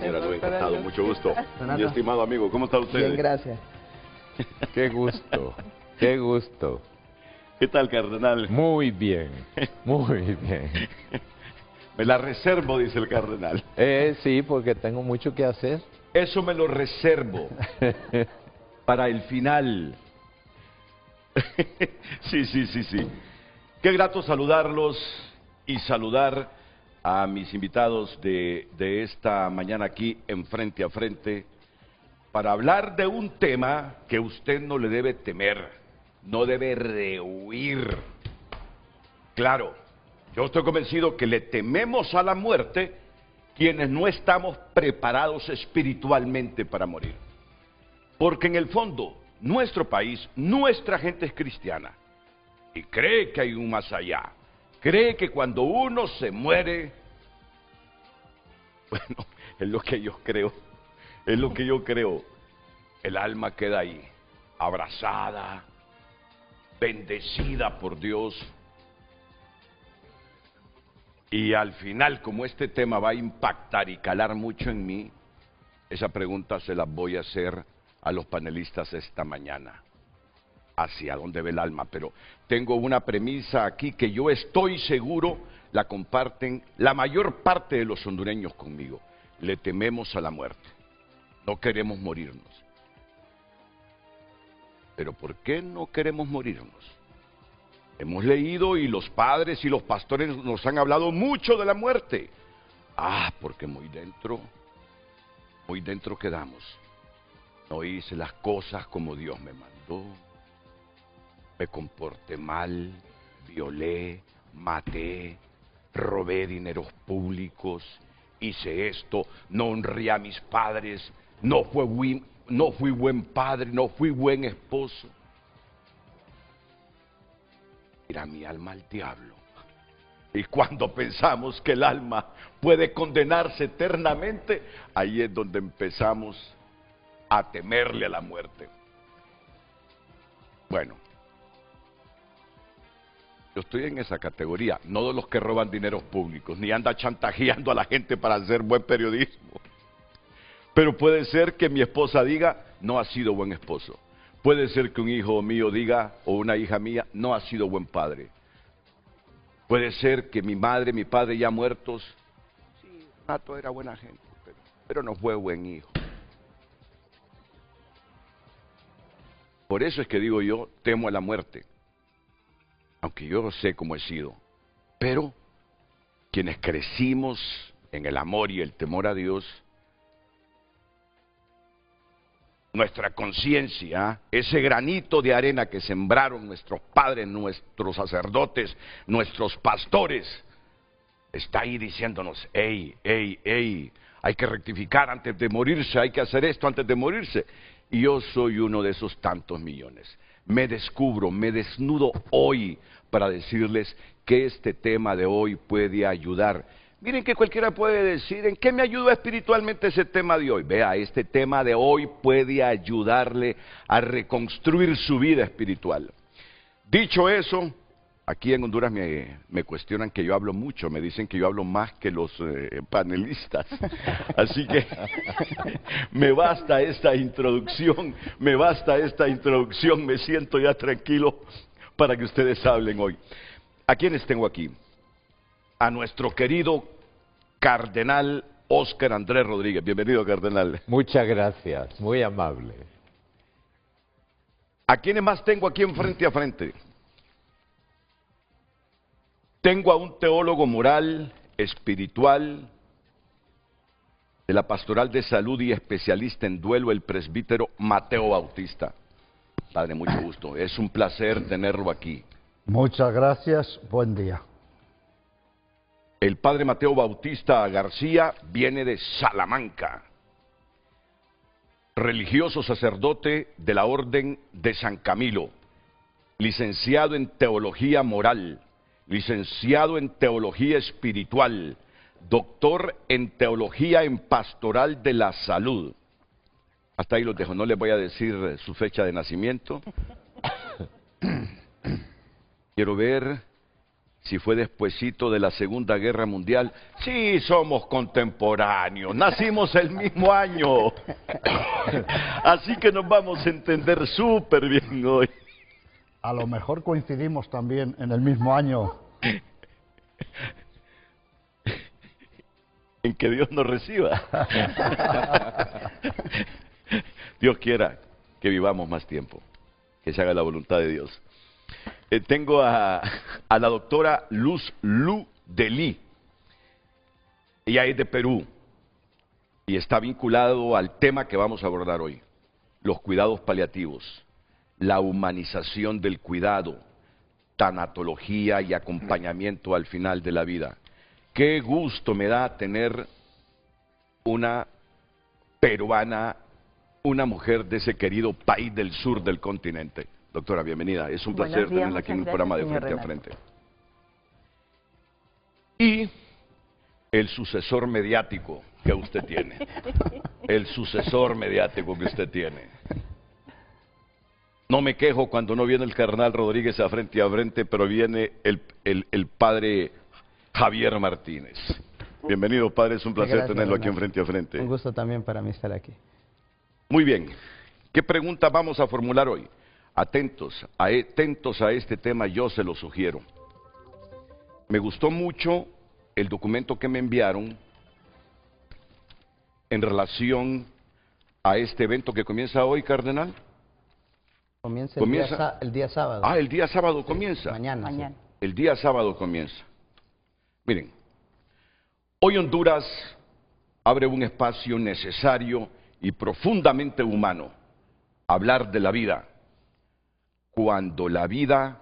Señora Rubén Hurtado, mucho gusto. Mi estimado amigo, ¿cómo está usted? Bien, gracias. Qué gusto, qué gusto. ¿Qué tal, cardenal? Muy bien, muy bien. Me la reservo, dice el cardenal. Sí, porque tengo mucho que hacer. Eso me lo reservo para el final. Sí. Qué grato saludarlos y saludar a mis invitados de esta mañana aquí en Frente a Frente para hablar de un tema que usted no le debe temer, no debe rehuir. Claro, yo estoy convencido que le tememos a la muerte quienes no estamos preparados espiritualmente para morir. Porque en el fondo, nuestro país, nuestra gente es cristiana y cree que hay un más allá. Cree que cuando uno se muere, bueno, es lo que yo creo, el alma queda ahí, abrazada, bendecida por Dios. Y al final, como este tema va a impactar y calar mucho en mí, esa pregunta se la voy a hacer a los panelistas esta mañana. ¿Hacia dónde ve el alma? Pero tengo una premisa aquí que yo estoy seguro la comparten la mayor parte de los hondureños conmigo. Le tememos a la muerte. No queremos morirnos. ¿Pero por qué no queremos morirnos? Hemos leído y los padres y los pastores nos han hablado mucho de la muerte. Porque muy dentro quedamos. No hice las cosas como Dios me mandó. Me comporté mal, violé, maté, robé dineros públicos, hice esto, no honré a mis padres, no fui buen padre, no fui buen esposo. Tira mi alma al diablo. Y cuando pensamos que el alma puede condenarse eternamente, ahí es donde empezamos a temerle a la muerte. Bueno, yo estoy en esa categoría, no de los que roban dineros públicos, ni anda chantajeando a la gente para hacer buen periodismo. Pero puede ser que mi esposa diga, no ha sido buen esposo. Puede ser que un hijo mío diga, o una hija mía, no ha sido buen padre. Puede ser que mi madre, mi padre ya muertos, sí, Nato era buena gente, pero no fue buen hijo. Por eso es que digo yo, temo a la muerte. Aunque yo sé cómo he sido, pero quienes crecimos en el amor y el temor a Dios, nuestra conciencia, ese granito de arena que sembraron nuestros padres, nuestros sacerdotes, nuestros pastores, está ahí diciéndonos, hey, hay que rectificar antes de morirse, hay que hacer esto antes de morirse. Y yo soy uno de esos tantos millones. Me descubro, me desnudo hoy para decirles que este tema de hoy puede ayudar. Miren que cualquiera puede decir, ¿en qué me ayuda espiritualmente ese tema de hoy? Vea, este tema de hoy puede ayudarle a reconstruir su vida espiritual. Dicho eso, aquí en Honduras me cuestionan que yo hablo mucho, me dicen que yo hablo más que los panelistas. Así que me basta esta introducción, me siento ya tranquilo para que ustedes hablen hoy. ¿A quiénes tengo aquí? A nuestro querido cardenal Óscar Andrés Rodríguez. Bienvenido, cardenal. Muchas gracias, muy amable. ¿A quiénes más tengo aquí en Frente a Frente? Tengo a un teólogo moral, espiritual, de la Pastoral de Salud y especialista en duelo, el presbítero Mateo Bautista. Padre, mucho gusto. Es un placer tenerlo aquí. Muchas gracias. Buen día. El padre Mateo Bautista García viene de Salamanca. Religioso sacerdote de la Orden de San Camilo. Licenciado en Teología Moral. Licenciado en Teología Espiritual, doctor en Teología en Pastoral de la Salud. Hasta ahí los dejo, no les voy a decir su fecha de nacimiento. Quiero ver si fue despuesito de la Segunda Guerra Mundial. Sí, somos contemporáneos, nacimos el mismo año. Así que nos vamos a entender súper bien hoy. A lo mejor coincidimos también en el mismo año. En que Dios nos reciba. Dios quiera que vivamos más tiempo, que se haga la voluntad de Dios. Tengo a la doctora Luz Lu Delí. Ella es de Perú y está vinculado al tema que vamos a abordar hoy, los cuidados paliativos, la humanización del cuidado, tanatología y acompañamiento al final de la vida. Qué gusto me da tener una peruana, una mujer de ese querido país del sur del continente. Doctora, bienvenida. Es un placer tenerla aquí en el programa de Frente a Frente. Y el sucesor mediático que usted tiene. El sucesor mediático que usted tiene. No me quejo cuando no viene el carnal Rodríguez a Frente, pero viene el padre Javier Martínez. Bienvenido, padre. Es un placer tenerlo aquí en Frente a Frente. Un gusto también para mí estar aquí. Muy bien. ¿Qué pregunta vamos a formular hoy? Atentos a este tema, yo se lo sugiero. Me gustó mucho el documento que me enviaron en relación a este evento que comienza hoy, cardenal. Comienza el día sábado. Ah, el día sábado sí, comienza. Mañana. Sí. El día sábado comienza. Miren, hoy Honduras abre un espacio necesario y profundamente humano. Hablar de la vida. Cuando la vida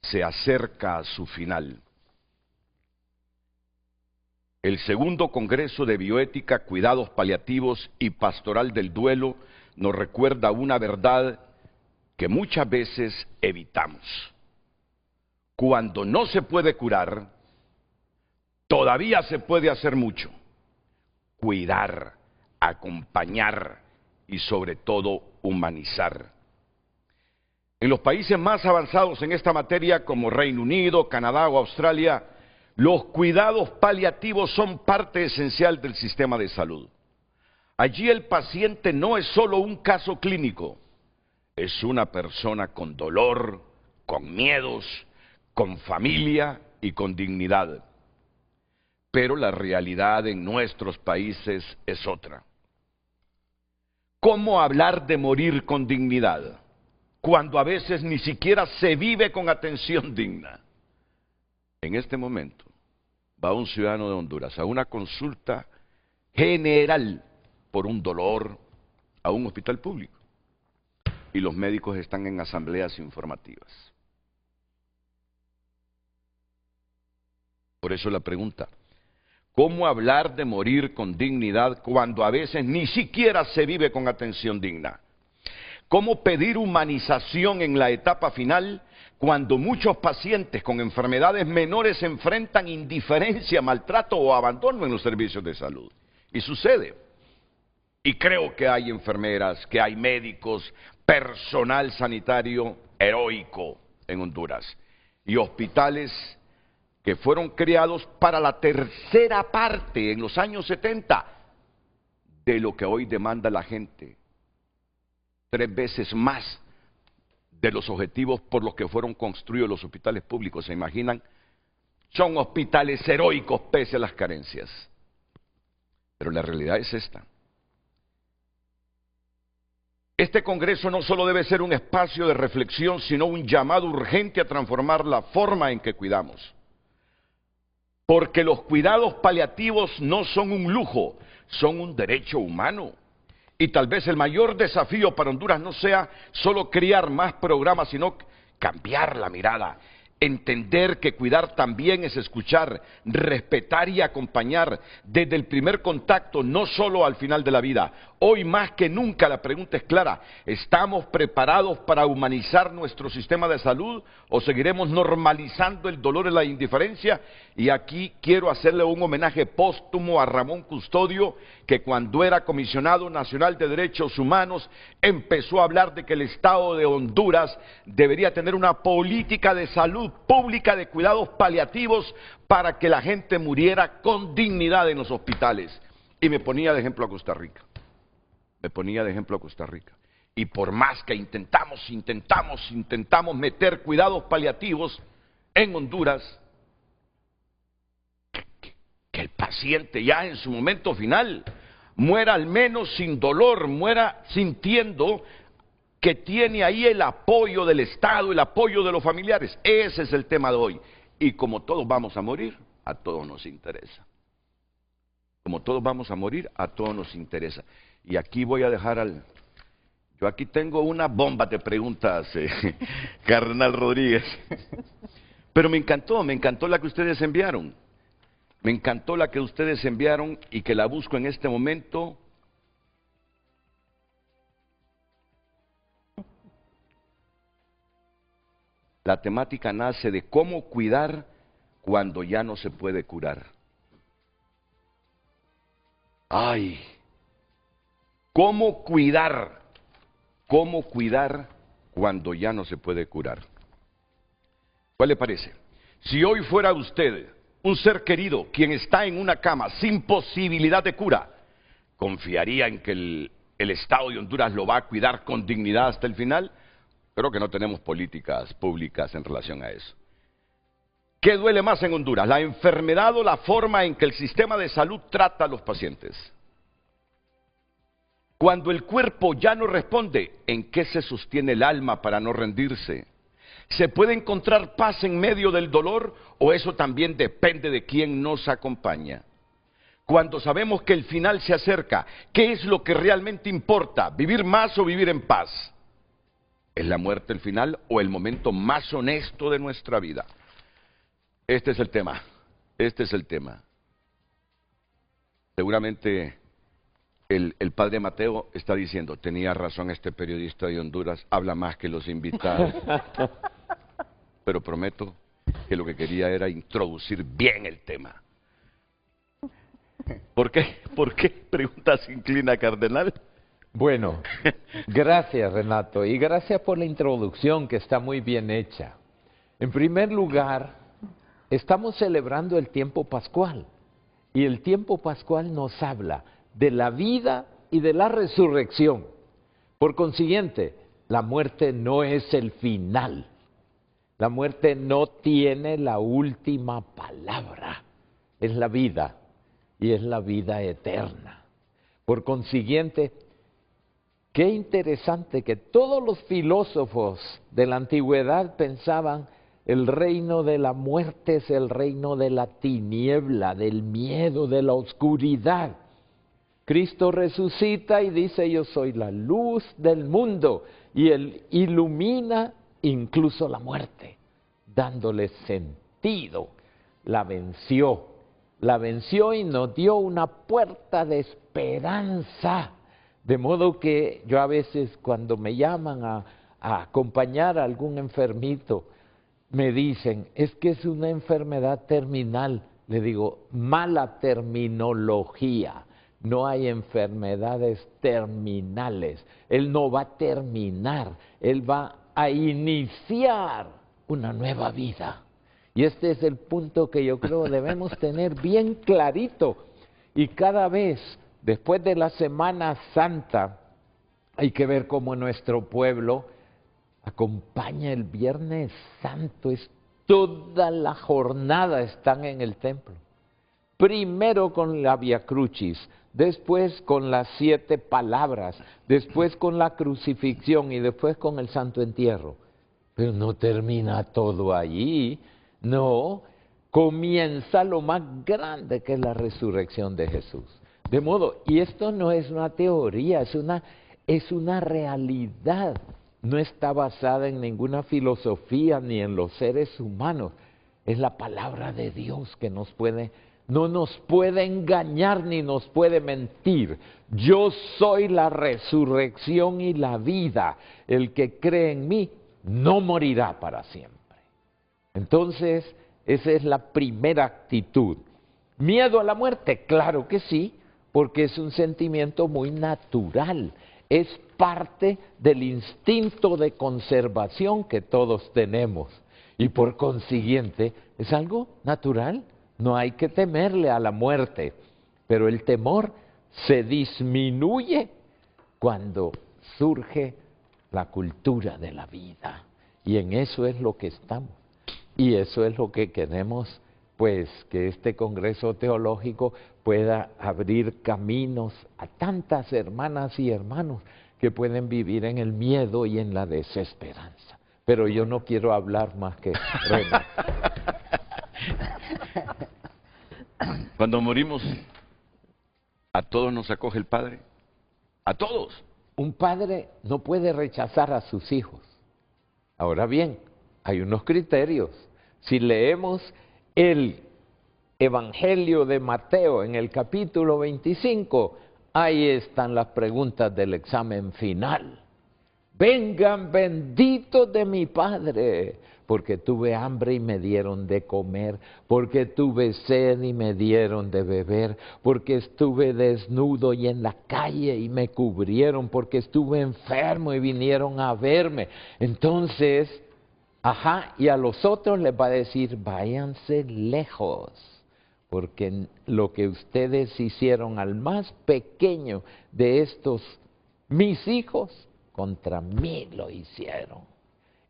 se acerca a su final. El segundo Congreso de Bioética, Cuidados Paliativos y Pastoral del Duelo nos recuerda una verdad que muchas veces evitamos. Cuando no se puede curar, todavía se puede hacer mucho. Cuidar, acompañar y sobre todo humanizar. En los países más avanzados en esta materia, como Reino Unido, Canadá o Australia, los cuidados paliativos son parte esencial del sistema de salud. Allí el paciente no es solo un caso clínico, es una persona con dolor, con miedos, con familia y con dignidad. Pero la realidad en nuestros países es otra. ¿Cómo hablar de morir con dignidad cuando a veces ni siquiera se vive con atención digna? En este momento va un ciudadano de Honduras a una consulta general por un dolor a un hospital público y los médicos están en asambleas informativas. Por eso la pregunta, ¿cómo hablar de morir con dignidad cuando a veces ni siquiera se vive con atención digna? ¿Cómo pedir humanización en la etapa final cuando muchos pacientes con enfermedades menores enfrentan indiferencia, maltrato o abandono en los servicios de salud? Y sucede. Y creo que hay enfermeras, que hay médicos, personal sanitario heroico en Honduras y hospitales que fueron creados para la tercera parte en los años 70 de lo que hoy demanda la gente. 3 veces más de los objetivos por los que fueron construidos los hospitales públicos. ¿Se imaginan? Son hospitales heroicos pese a las carencias. Pero la realidad es esta. Este Congreso no solo debe ser un espacio de reflexión, sino un llamado urgente a transformar la forma en que cuidamos. Porque los cuidados paliativos no son un lujo, son un derecho humano. Y tal vez el mayor desafío para Honduras no sea solo crear más programas, sino cambiar la mirada. Entender que cuidar también es escuchar, respetar y acompañar desde el primer contacto, no solo al final de la vida. Hoy más que nunca la pregunta es clara. ¿Estamos preparados para humanizar nuestro sistema de salud o seguiremos normalizando el dolor y la indiferencia? Y aquí quiero hacerle un homenaje póstumo a Ramón Custodio, que cuando era comisionado nacional de derechos humanos empezó a hablar de que el Estado de Honduras debería tener una política de salud pública de cuidados paliativos para que la gente muriera con dignidad en los hospitales. Y me ponía de ejemplo a Costa Rica. Y por más que intentamos meter cuidados paliativos en Honduras, que el paciente ya en su momento final muera al menos sin dolor, muera sintiendo que tiene ahí el apoyo del Estado, el apoyo de los familiares. Ese es el tema de hoy. Y como todos vamos a morir, a todos nos interesa. Y aquí voy a dejar yo aquí tengo una bomba de preguntas, Cardenal Rodríguez. Pero me encantó la que ustedes enviaron. Y que la busco en este momento. La temática nace de cómo cuidar cuando ya no se puede curar. ¡Ay! ¿Cómo cuidar cuando ya no se puede curar? ¿Cuál le parece? Si hoy fuera usted un ser querido quien está en una cama sin posibilidad de cura, ¿confiaría en que el Estado de Honduras lo va a cuidar con dignidad hasta el final? Creo que no tenemos políticas públicas en relación a eso. ¿Qué duele más en Honduras? ¿La enfermedad o la forma en que el sistema de salud trata a los pacientes? Cuando el cuerpo ya no responde, ¿en qué se sostiene el alma para no rendirse? ¿Se puede encontrar paz en medio del dolor o eso también depende de quién nos acompaña? Cuando sabemos que el final se acerca, ¿qué es lo que realmente importa? ¿Vivir más o vivir en paz? ¿Es la muerte el final o el momento más honesto de nuestra vida? Este es el tema. Seguramente el padre Mateo está diciendo, tenía razón este periodista de Honduras, habla más que los invitados. Pero prometo que lo que quería era introducir bien el tema. ¿Por qué? Pregunta se inclina, cardenal. Bueno, gracias Renato y gracias por la introducción que está muy bien hecha. En primer lugar, estamos celebrando el tiempo pascual y el tiempo pascual nos habla de la vida y de la resurrección. Por consiguiente, la muerte no es el final. La muerte no tiene la última palabra. Es la vida y es la vida eterna. Por consiguiente, qué interesante que todos los filósofos de la antigüedad pensaban el reino de la muerte es el reino de la tiniebla, del miedo, de la oscuridad. Cristo resucita y dice, yo soy la luz del mundo, y Él ilumina incluso la muerte, dándole sentido. La venció y nos dio una puerta de esperanza. De modo que yo a veces cuando me llaman a acompañar a algún enfermito, me dicen, es que es una enfermedad terminal. Le digo, mala terminología. No hay enfermedades terminales. Él no va a terminar. Él va a iniciar una nueva vida. Y este es el punto que yo creo debemos tener bien clarito. Y cada vez, después de la Semana Santa, hay que ver cómo nuestro pueblo acompaña el Viernes Santo. Es toda la jornada están en el templo. Primero con la Via Crucis, después con las 7 palabras, después con la crucifixión y después con el Santo Entierro. Pero no termina todo allí, no, comienza lo más grande que es la resurrección de Jesús. De modo, y esto no es una teoría, es una realidad, no está basada en ninguna filosofía ni en los seres humanos, es la palabra de Dios que nos puede no nos puede engañar ni nos puede mentir. Yo soy la resurrección y la vida. El que cree en mí no morirá para siempre. Entonces, esa es la primera actitud. ¿Miedo a la muerte? Claro que sí, porque es un sentimiento muy natural. Es parte del instinto de conservación que todos tenemos. Y por consiguiente, es algo natural. No hay que temerle a la muerte. Pero el temor se disminuye cuando surge la cultura de la vida. Y en eso es lo que estamos. Y eso es lo que queremos, pues, que este Congreso Teológico pueda abrir caminos a tantas hermanas y hermanos que pueden vivir en el miedo y en la desesperanza. Pero yo no quiero hablar más que Renato. Cuando morimos, ¿a todos nos acoge el Padre? ¿A todos? Un padre no puede rechazar a sus hijos. Ahora bien, hay unos criterios. Si leemos el Evangelio de Mateo en el capítulo 25, ahí están las preguntas del examen final. Vengan benditos de mi Padre, porque tuve hambre y me dieron de comer, porque tuve sed y me dieron de beber, porque estuve desnudo y en la calle y me cubrieron, porque estuve enfermo y vinieron a verme. Entonces, y a los otros les va a decir, váyanse lejos, porque lo que ustedes hicieron al más pequeño de estos, mis hijos, contra mí lo hicieron.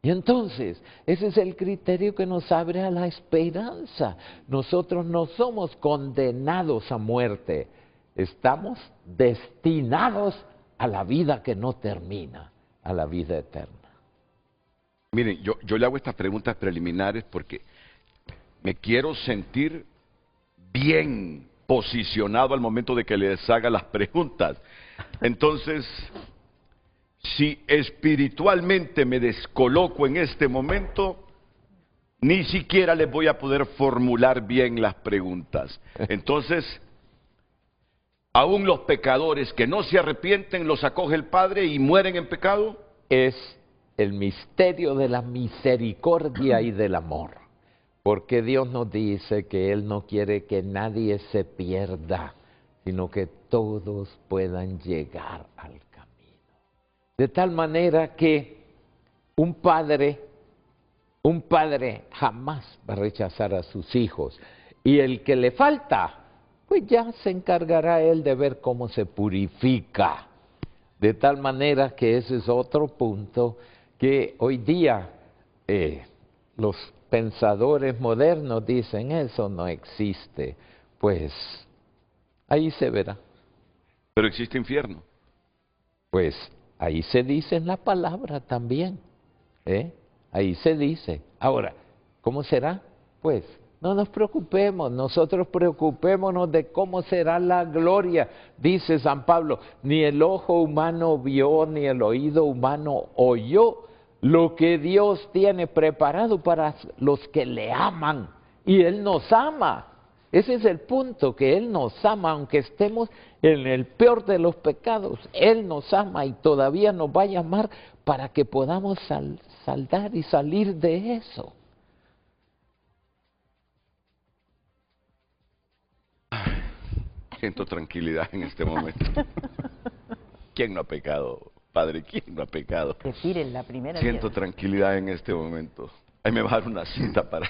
Y entonces, ese es el criterio que nos abre a la esperanza. Nosotros no somos condenados a muerte, estamos destinados a la vida que no termina, a la vida eterna. Miren, yo le hago estas preguntas preliminares porque me quiero sentir bien posicionado al momento de que les haga las preguntas. Entonces, si espiritualmente me descoloco en este momento, ni siquiera les voy a poder formular bien las preguntas. Entonces, aún los pecadores que no se arrepienten, los acoge el Padre y mueren en pecado. Es el misterio de la misericordia y del amor. Porque Dios nos dice que Él no quiere que nadie se pierda, sino que todos puedan llegar al camino. De tal manera que un padre jamás va a rechazar a sus hijos. Y el que le falta, pues ya se encargará él de ver cómo se purifica. De tal manera que ese es otro punto que hoy día los pensadores modernos dicen, eso no existe. Pues ahí se verá. Pero existe infierno. Pues ahí se dice en la palabra también. Ahí se dice. Ahora, ¿cómo será? Pues no nos preocupemos, nosotros preocupémonos de cómo será la gloria. Dice San Pablo, ni el ojo humano vio, ni el oído humano oyó lo que Dios tiene preparado para los que le aman. Y Él nos ama. Ese es el punto, que Él nos ama, aunque estemos en el peor de los pecados. Él nos ama y todavía nos va a llamar para que podamos saldar y salir de eso. Siento tranquilidad en este momento. ¿Quién no ha pecado, Padre? ¿Quién no ha pecado? Que tiren la primera Siento piedra. tranquilidad en este momento. Ahí me va a dar una cita para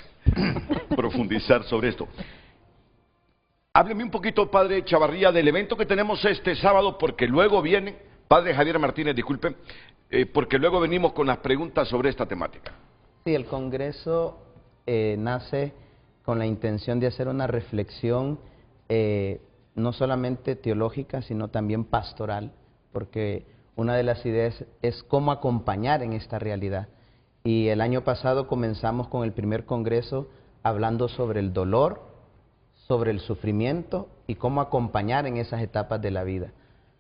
profundizar sobre esto. Hábleme un poquito, Padre Chavarría, del evento que tenemos este sábado, porque luego viene, Padre Javier Martínez, disculpe, porque luego venimos con las preguntas sobre esta temática. Sí, el Congreso nace con la intención de hacer una reflexión no solamente teológica, sino también pastoral, porque una de las ideas es cómo acompañar en esta realidad. Y el año pasado comenzamos con el primer Congreso hablando sobre el dolor, sobre el sufrimiento y cómo acompañar en esas etapas de la vida.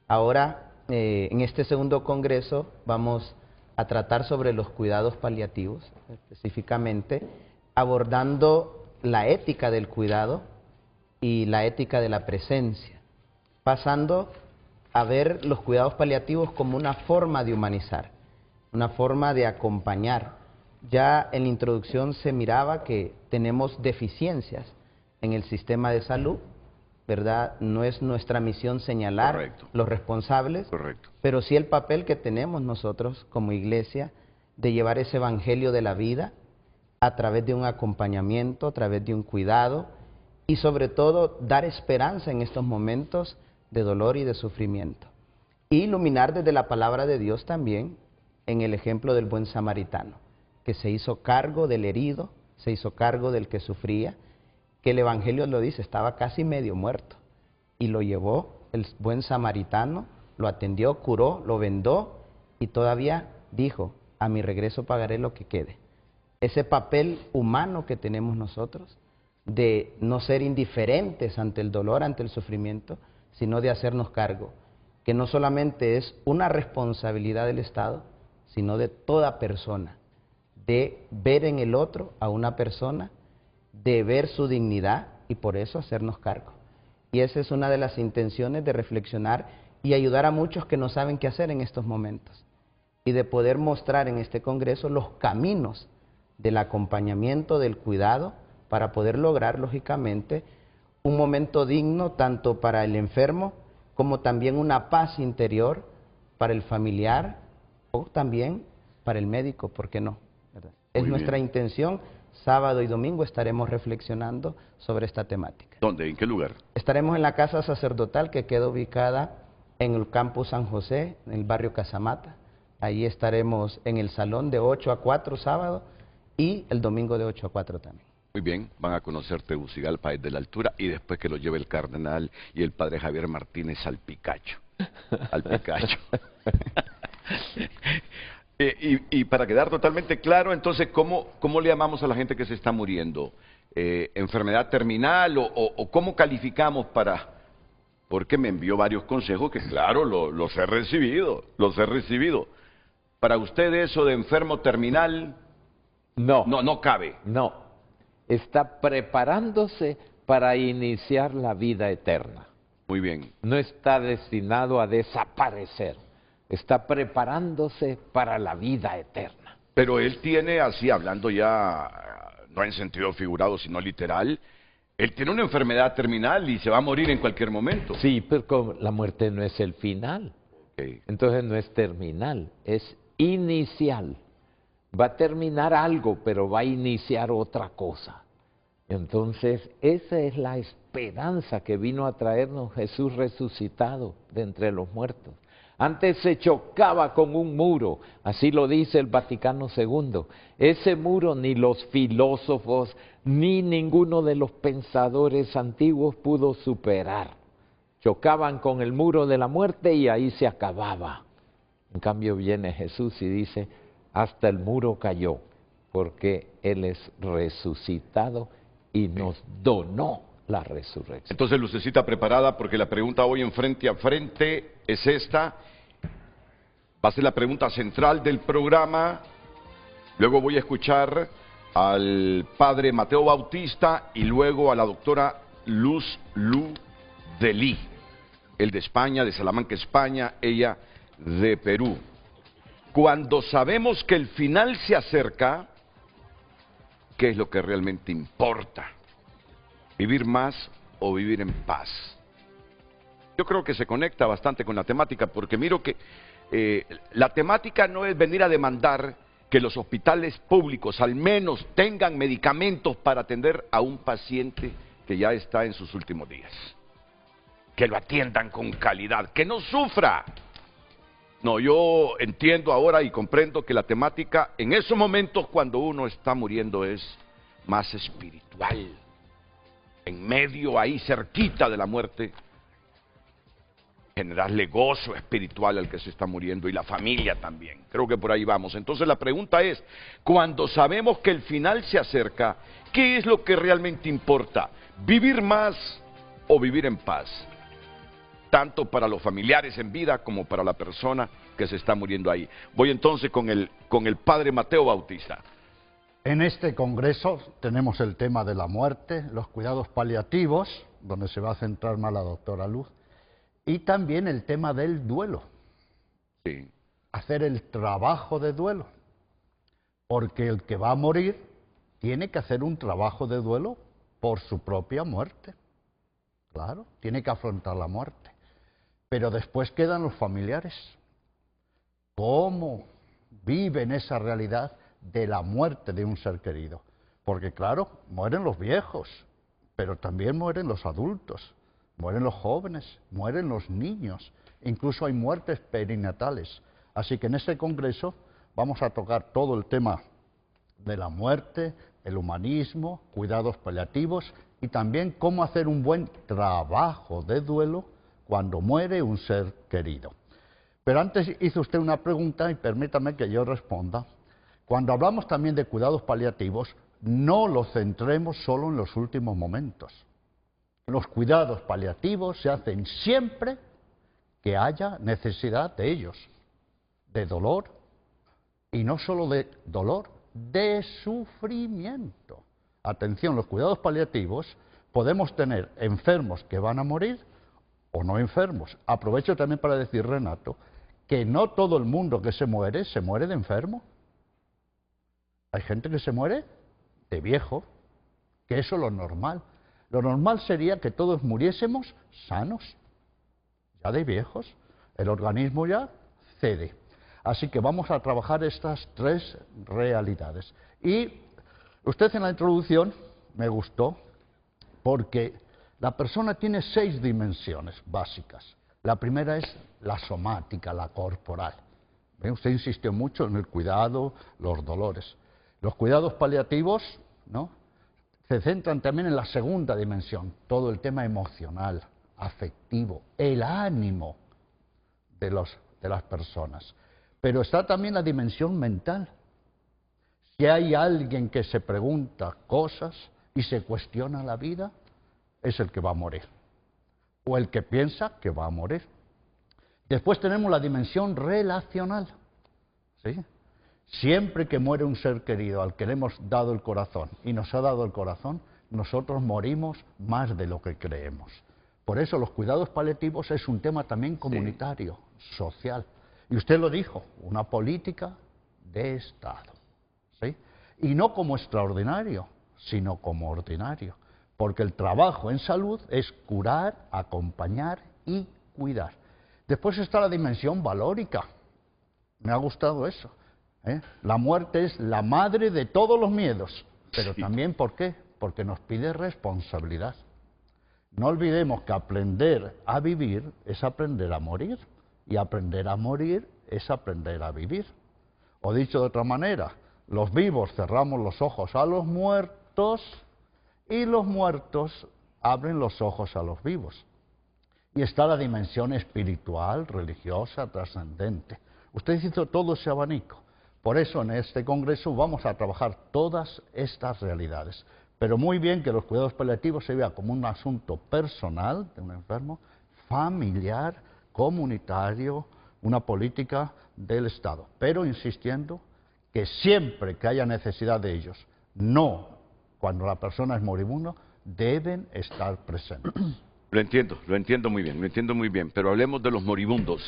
Ahora, en este segundo Congreso, vamos a tratar sobre los cuidados paliativos, específicamente abordando la ética del cuidado y la ética de la presencia, pasando a ver los cuidados paliativos como una forma de humanizar, una forma de acompañar. Ya en la introducción se miraba que tenemos deficiencias en el sistema de salud, ¿verdad? No es nuestra misión señalar Correcto. los responsables, Correcto. pero sí el papel que tenemos nosotros como iglesia de llevar ese evangelio de la vida a través de un acompañamiento, a través de un cuidado y sobre todo dar esperanza en estos momentos de dolor y de sufrimiento. Y iluminar desde la palabra de Dios también en el ejemplo del buen samaritano, que se hizo cargo del herido, se hizo cargo del que sufría, que el evangelio lo dice, estaba casi medio muerto y lo llevó el buen samaritano, lo atendió, curó, lo vendó y todavía dijo, a mi regreso pagaré lo que quede. Ese papel humano que tenemos nosotros de no ser indiferentes ante el dolor, ante el sufrimiento, sino de hacernos cargo, que no solamente es una responsabilidad del Estado, sino de toda persona, de ver en el otro a una persona, de ver su dignidad y por eso hacernos cargo. Y esa es una de las intenciones de reflexionar y ayudar a muchos que no saben qué hacer en estos momentos y de poder mostrar en este congreso los caminos del acompañamiento, del cuidado, para poder lograr, lógicamente, un momento digno tanto para el enfermo como también una paz interior para el familiar o también para el médico, ¿por qué no? ¿Verdad? Es nuestra intención. Sábado y domingo estaremos reflexionando sobre esta temática. ¿Dónde? ¿En qué lugar? Estaremos en la casa sacerdotal que queda ubicada en el campus San José, en el barrio Casamata. Ahí estaremos en el salón de 8 a 4 sábado y el domingo de 8 a 4 también. Muy bien, van a conocer Tegucigalpa desde la altura y después que lo lleve el cardenal y el padre Javier Martínez al Picacho. Al Picacho. Y para quedar totalmente claro, entonces, ¿cómo le llamamos a la gente que se está muriendo? ¿Enfermedad terminal o cómo calificamos para...? Porque me envió varios consejos que, claro, los he recibido, Para usted eso de enfermo terminal, no cabe. No, está preparándose para iniciar la vida eterna. Muy bien. No está destinado a desaparecer. Está preparándose para la vida eterna. Pero él tiene, así hablando ya, no en sentido figurado, sino literal, él tiene una enfermedad terminal y se va a morir en cualquier momento. Sí, pero la muerte no es el final. Okay. Entonces no es terminal, es inicial. Va a terminar algo, pero va a iniciar otra cosa. Entonces, esa es la esperanza que vino a traernos Jesús resucitado de entre los muertos. Antes se chocaba con un muro, así lo dice el Vaticano II. Ese muro ni los filósofos, ni ninguno de los pensadores antiguos pudo superar. Chocaban con el muro de la muerte y ahí se acababa. En cambio viene Jesús y dice, hasta el muro cayó, porque Él es resucitado y nos donó la resurrección. Entonces, lucecita preparada, porque la pregunta hoy en Frente a Frente es esta. Va a ser la pregunta central del programa. Luego voy a escuchar al padre Mateo Bautista y luego a la doctora Luz Lu Delí. Él de España, de Salamanca, España, ella de Perú. Cuando sabemos que el final se acerca, ¿qué es lo que realmente importa? ¿Vivir más o vivir en paz? Yo creo que se conecta bastante con la temática, porque miro que la temática no es venir a demandar que los hospitales públicos al menos tengan medicamentos para atender a un paciente que ya está en sus últimos días. Que lo atiendan con calidad, que no sufra. No, yo entiendo ahora y comprendo que la temática en esos momentos cuando uno está muriendo es más espiritual. En medio, ahí cerquita de la muerte, generarle gozo espiritual al que se está muriendo y la familia también. Creo que por ahí vamos. Entonces la pregunta es, cuando sabemos que el final se acerca, ¿qué es lo que realmente importa? ¿Vivir más o vivir en paz? Tanto para los familiares en vida como para la persona que se está muriendo ahí. Voy entonces con el padre Mateo Bautista. En este congreso tenemos el tema de la muerte, los cuidados paliativos, donde se va a centrar más la doctora Luz, y también el tema del duelo, Sí. hacer el trabajo de duelo, porque el que va a morir tiene que hacer un trabajo de duelo por su propia muerte. Claro, tiene que afrontar la muerte. Pero después quedan los familiares. ¿Cómo viven esa realidad de la muerte de un ser querido? Porque claro, mueren los viejos, pero también mueren los adultos, mueren los jóvenes, mueren los niños, incluso hay muertes perinatales. Así que en este congreso vamos a tocar todo el tema de la muerte, el humanismo, cuidados paliativos y también cómo hacer un buen trabajo de duelo cuando muere un ser querido. Pero antes hizo usted una pregunta y permítame que yo responda. Cuando hablamos también de cuidados paliativos, no los centremos solo en los últimos momentos. Los cuidados paliativos se hacen siempre que haya necesidad de ellos, de dolor, y no solo de dolor, de sufrimiento. Atención, los cuidados paliativos podemos tener enfermos que van a morir o no enfermos. Aprovecho también para decir, Renato, que no todo el mundo que se muere de enfermo. Hay gente que se muere de viejo, que eso es lo normal. Lo normal sería que todos muriésemos sanos, ya de viejos. El organismo ya cede. Así que vamos a trabajar estas tres realidades. Y usted en la introducción me gustó porque la persona tiene 6 dimensiones básicas. La primera es la somática, la corporal. Usted insistió mucho en el cuidado, los dolores. Los cuidados paliativos, ¿no?, se centran también en la segunda dimensión, todo el tema emocional, afectivo, el ánimo de las personas. Pero está también la dimensión mental. Si hay alguien que se pregunta cosas y se cuestiona la vida, es el que va a morir. O el que piensa que va a morir. Después tenemos la dimensión relacional. ¿Sí? Siempre que muere un ser querido al que le hemos dado el corazón y nos ha dado el corazón, nosotros morimos más de lo que creemos. Por eso los cuidados paliativos es un tema también comunitario, social. Y usted lo dijo, una política de Estado. ¿Sí? Y no como extraordinario, sino como ordinario. Porque el trabajo en salud es curar, acompañar y cuidar. Después está la dimensión valórica. Me ha gustado eso. La muerte es la madre de todos los miedos. Pero también, ¿por qué? Porque nos pide responsabilidad. No olvidemos que aprender a vivir es aprender a morir. Y aprender a morir es aprender a vivir. O dicho de otra manera, los vivos cerramos los ojos a los muertos y los muertos abren los ojos a los vivos. Y está la dimensión espiritual, religiosa, trascendente. Usted hizo todo ese abanico. Por eso en este congreso vamos a trabajar todas estas realidades. Pero muy bien que los cuidados paliativos se vea como un asunto personal de un enfermo, familiar, comunitario, una política del Estado. Pero insistiendo que siempre que haya necesidad de ellos, no cuando la persona es moribundo, deben estar presentes. Lo entiendo muy bien, pero hablemos de los moribundos,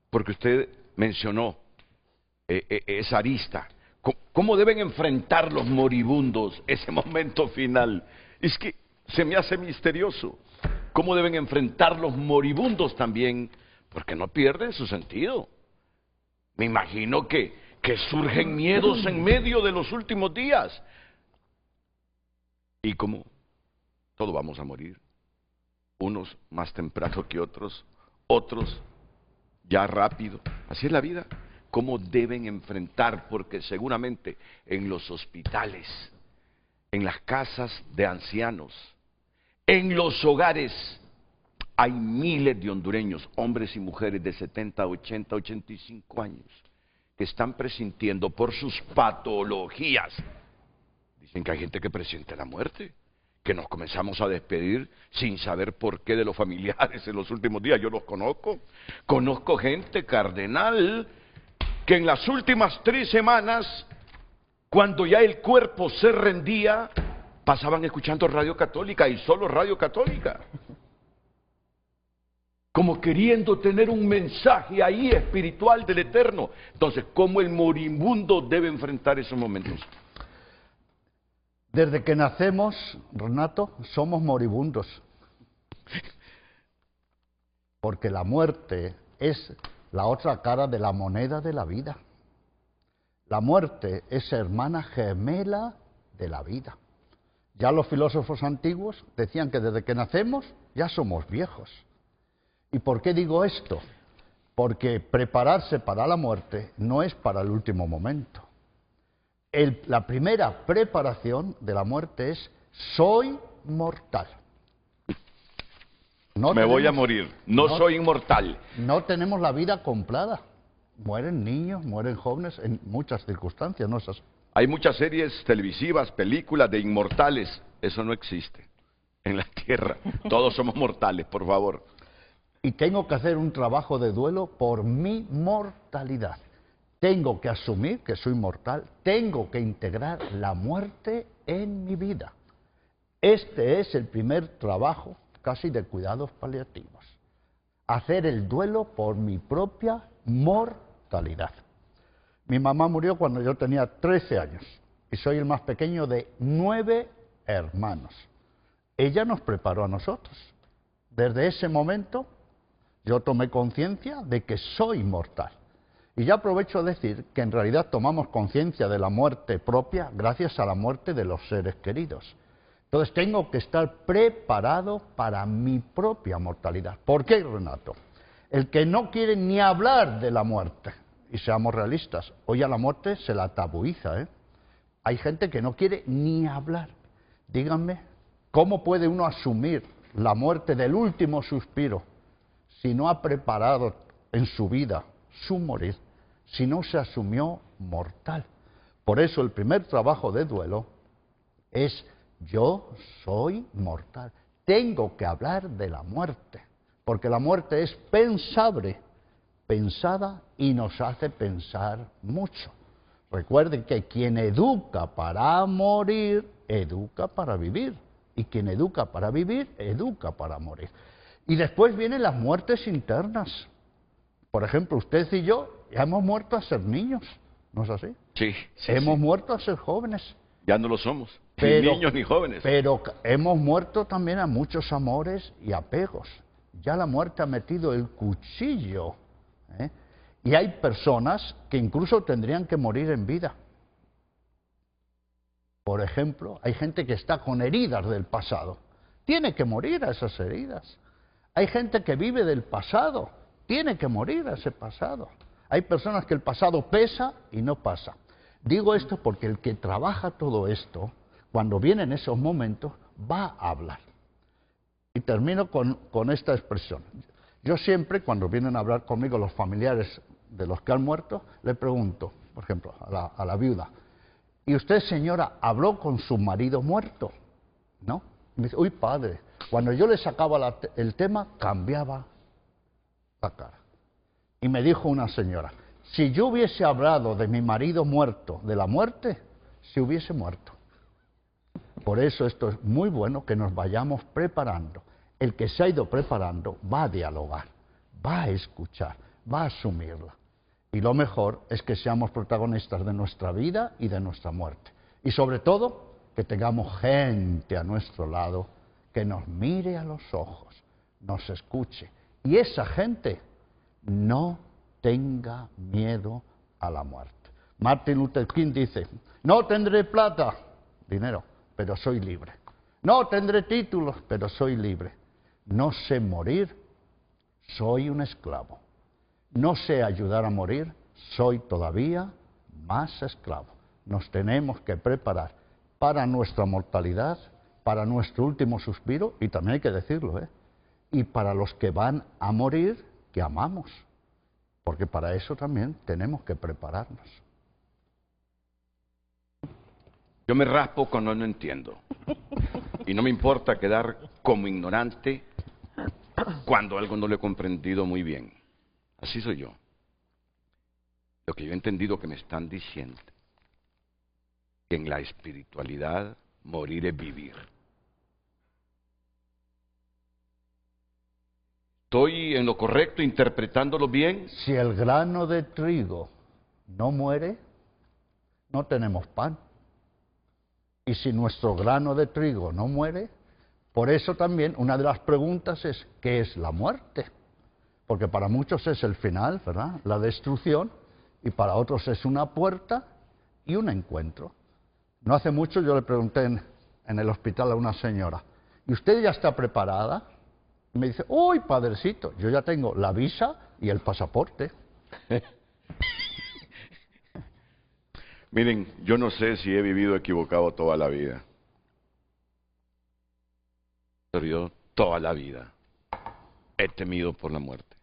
porque usted mencionó esa arista. ¿Cómo deben enfrentar los moribundos ese momento final? Es que se me hace misterioso. ¿Cómo deben enfrentar los moribundos también? Porque no pierden su sentido. Me imagino que surgen miedos en medio de los últimos días. Y como todos vamos a morir, unos más temprano que otros, otros ya rápido. Así es la vida. ¿Cómo deben enfrentar? Porque seguramente en los hospitales, en las casas de ancianos, en los hogares, hay miles de hondureños, hombres y mujeres de 70, 80, 85 años, que están presintiendo por sus patologías. Dicen que hay gente que presiente la muerte, que nos comenzamos a despedir sin saber por qué de los familiares en los últimos días. Yo los conozco. Conozco gente, cardenal, que en las últimas 3 semanas Cuando ya el cuerpo se rendía, pasaban escuchando radio católica y solo radio católica. Como queriendo tener un mensaje ahí espiritual del Eterno. Entonces, ¿cómo el moribundo debe enfrentar esos momentos? Desde que nacemos, Renato, somos moribundos. Porque la muerte es la otra cara de la moneda de la vida. La muerte es hermana gemela de la vida. Ya los filósofos antiguos decían que desde que nacemos ya somos viejos. ¿Y por qué digo esto? Porque prepararse para la muerte no es para el último momento. La primera preparación de la muerte es: soy mortal. Me voy a morir, no soy inmortal. No tenemos la vida comprada. Mueren niños, mueren jóvenes en muchas circunstancias, ¿no es así? Hay muchas series televisivas, películas de inmortales. Eso no existe en la tierra. Todos somos mortales, por favor. Y tengo que hacer un trabajo de duelo por mi mortalidad. Tengo que asumir que soy mortal. Tengo que integrar la muerte en mi vida. Este es el primer trabajo casi de cuidados paliativos. Hacer el duelo por mi propia mortalidad. Mi mamá murió cuando yo tenía 13 años y soy el más pequeño de 9 hermanos. Ella nos preparó a nosotros. Desde ese momento yo tomé conciencia de que soy mortal. Y ya aprovecho a decir que en realidad tomamos conciencia de la muerte propia gracias a la muerte de los seres queridos. Entonces tengo que estar preparado para mi propia mortalidad. ¿Por qué, Renato? El que no quiere ni hablar de la muerte, y seamos realistas, hoy a la muerte se la tabuiza, ¿eh? Hay gente que no quiere ni hablar. Díganme, ¿cómo puede uno asumir la muerte del último suspiro si no ha preparado en su vida su morir, si no se asumió mortal? Por eso el primer trabajo de duelo es: yo soy mortal. Tengo que hablar de la muerte, porque la muerte es pensable, pensada, y nos hace pensar mucho. Recuerden que quien educa para morir, educa para vivir. Y quien educa para vivir, educa para morir. Y después vienen las muertes internas. Por ejemplo, usted y yo ya hemos muerto a ser niños, ¿no es así? Sí, sí. Hemos muerto a ser jóvenes. Ya no lo somos, ni niños ni jóvenes. Pero hemos muerto también a muchos amores y apegos. Ya la muerte ha metido el cuchillo, ¿eh? Y hay personas que incluso tendrían que morir en vida. Por ejemplo, hay gente que está con heridas del pasado. Tiene que morir a esas heridas. Hay gente que vive del pasado. Tiene que morir a ese pasado. Hay personas que el pasado pesa y no pasa. Digo esto porque el que trabaja todo esto, cuando vienen esos momentos, va a hablar. Y termino con esta expresión. Yo siempre, cuando vienen a hablar conmigo los familiares de los que han muerto, le pregunto, por ejemplo, a la viuda: ¿y usted, señora, habló con su marido muerto? ¿No? Y me dice: uy, padre, cuando yo le sacaba el tema, cambiaba la cara. Y me dijo una señora: si yo hubiese hablado de mi marido muerto, de la muerte, se hubiese muerto. Por eso esto es muy bueno que nos vayamos preparando. El que se ha ido preparando va a dialogar, va a escuchar, va a asumirla. Y lo mejor es que seamos protagonistas de nuestra vida y de nuestra muerte. Y sobre todo, que tengamos gente a nuestro lado que nos mire a los ojos, nos escuche. Y esa gente no tenga miedo a la muerte. Martin Luther King dice: no tendré plata, dinero, pero soy libre. No tendré títulos, pero soy libre. No sé morir, soy un esclavo. No sé ayudar a morir, soy todavía más esclavo. Nos tenemos que preparar para nuestra mortalidad, para nuestro último suspiro, y también hay que decirlo, y para los que van a morir, que amamos. Porque para eso también tenemos que prepararnos. Yo me raspo cuando no entiendo. Y no me importa quedar como ignorante cuando algo no lo he comprendido muy bien. Así soy yo. Lo que yo he entendido que me están diciendo que en la espiritualidad morir es vivir. ¿Estoy en lo correcto interpretándolo bien? Si el grano de trigo no muere, no tenemos pan. Y si nuestro grano de trigo no muere, por eso también una de las preguntas es, ¿qué es la muerte? Porque para muchos es el final, ¿verdad? La destrucción, y para otros es una puerta y un encuentro. No hace mucho yo le pregunté en el hospital a una señora, ¿y usted ya está preparada? Y me dice, uy, padrecito, yo ya tengo la visa y el pasaporte. Miren, yo no sé si he vivido equivocado toda la vida, pero yo toda la vida he temido por la muerte.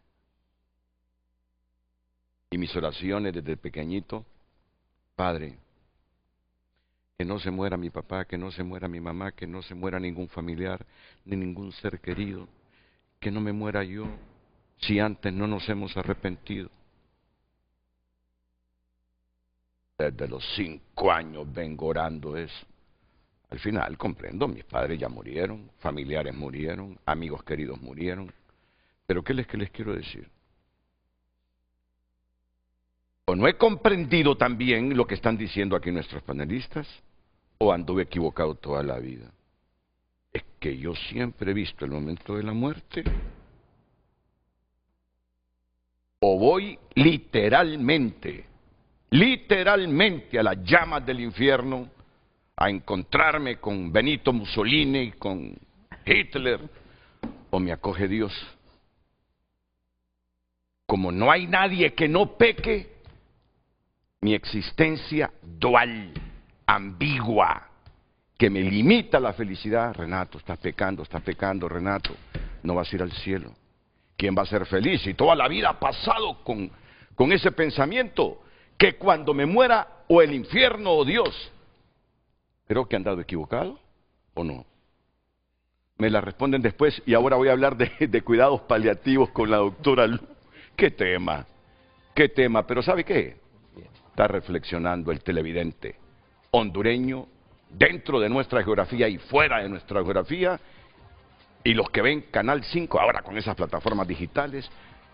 Y mis oraciones desde pequeñito, Padre, que no se muera mi papá, que no se muera mi mamá, que no se muera ningún familiar, ni ningún ser querido, que no me muera yo, si antes no nos hemos arrepentido. Desde los 5 años vengo orando eso. Al final comprendo, mis padres ya murieron, familiares murieron, amigos queridos murieron. Pero ¿qué les quiero decir? O no he comprendido también lo que están diciendo aquí nuestros panelistas, o anduve equivocado toda la vida. Es que yo siempre he visto el momento de la muerte, o voy literalmente a las llamas del infierno, a encontrarme con Benito Mussolini, con Hitler, o me acoge Dios. Como no hay nadie que no peque, mi existencia dual, ambigua, que me limita la felicidad, Renato, estás pecando, Renato, no vas a ir al cielo. ¿Quién va a ser feliz? Si toda la vida ha pasado con ese pensamiento, que cuando me muera, o el infierno o Dios. ¿Creo que han dado equivocado o no? Me la responden después, y ahora voy a hablar de cuidados paliativos con la doctora Lu. ¿Qué tema? Pero ¿sabe qué? Está reflexionando el televidente hondureño dentro de nuestra geografía y fuera de nuestra geografía, y los que ven Canal 5 ahora con esas plataformas digitales,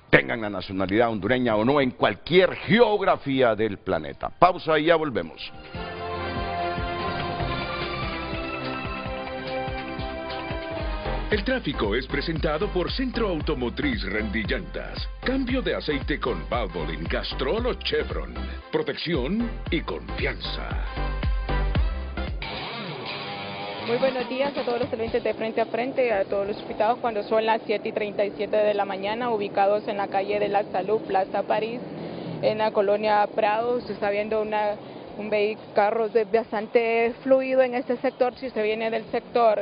tengan la nacionalidad hondureña o no, en cualquier geografía del planeta. Pausa y ya volvemos. El tráfico es presentado por Centro Automotriz Rendillantas. Cambio de aceite con Valvoline, Castrol o Chevron. Protección y confianza. Muy buenos días a todos los televidentes de Frente a Frente, a todos los invitados cuando son las 7:37 de la mañana, ubicados en la calle de la Salud, Plaza París, en la colonia Prado. Se está viendo un carro bastante fluido en este sector. Si usted viene del sector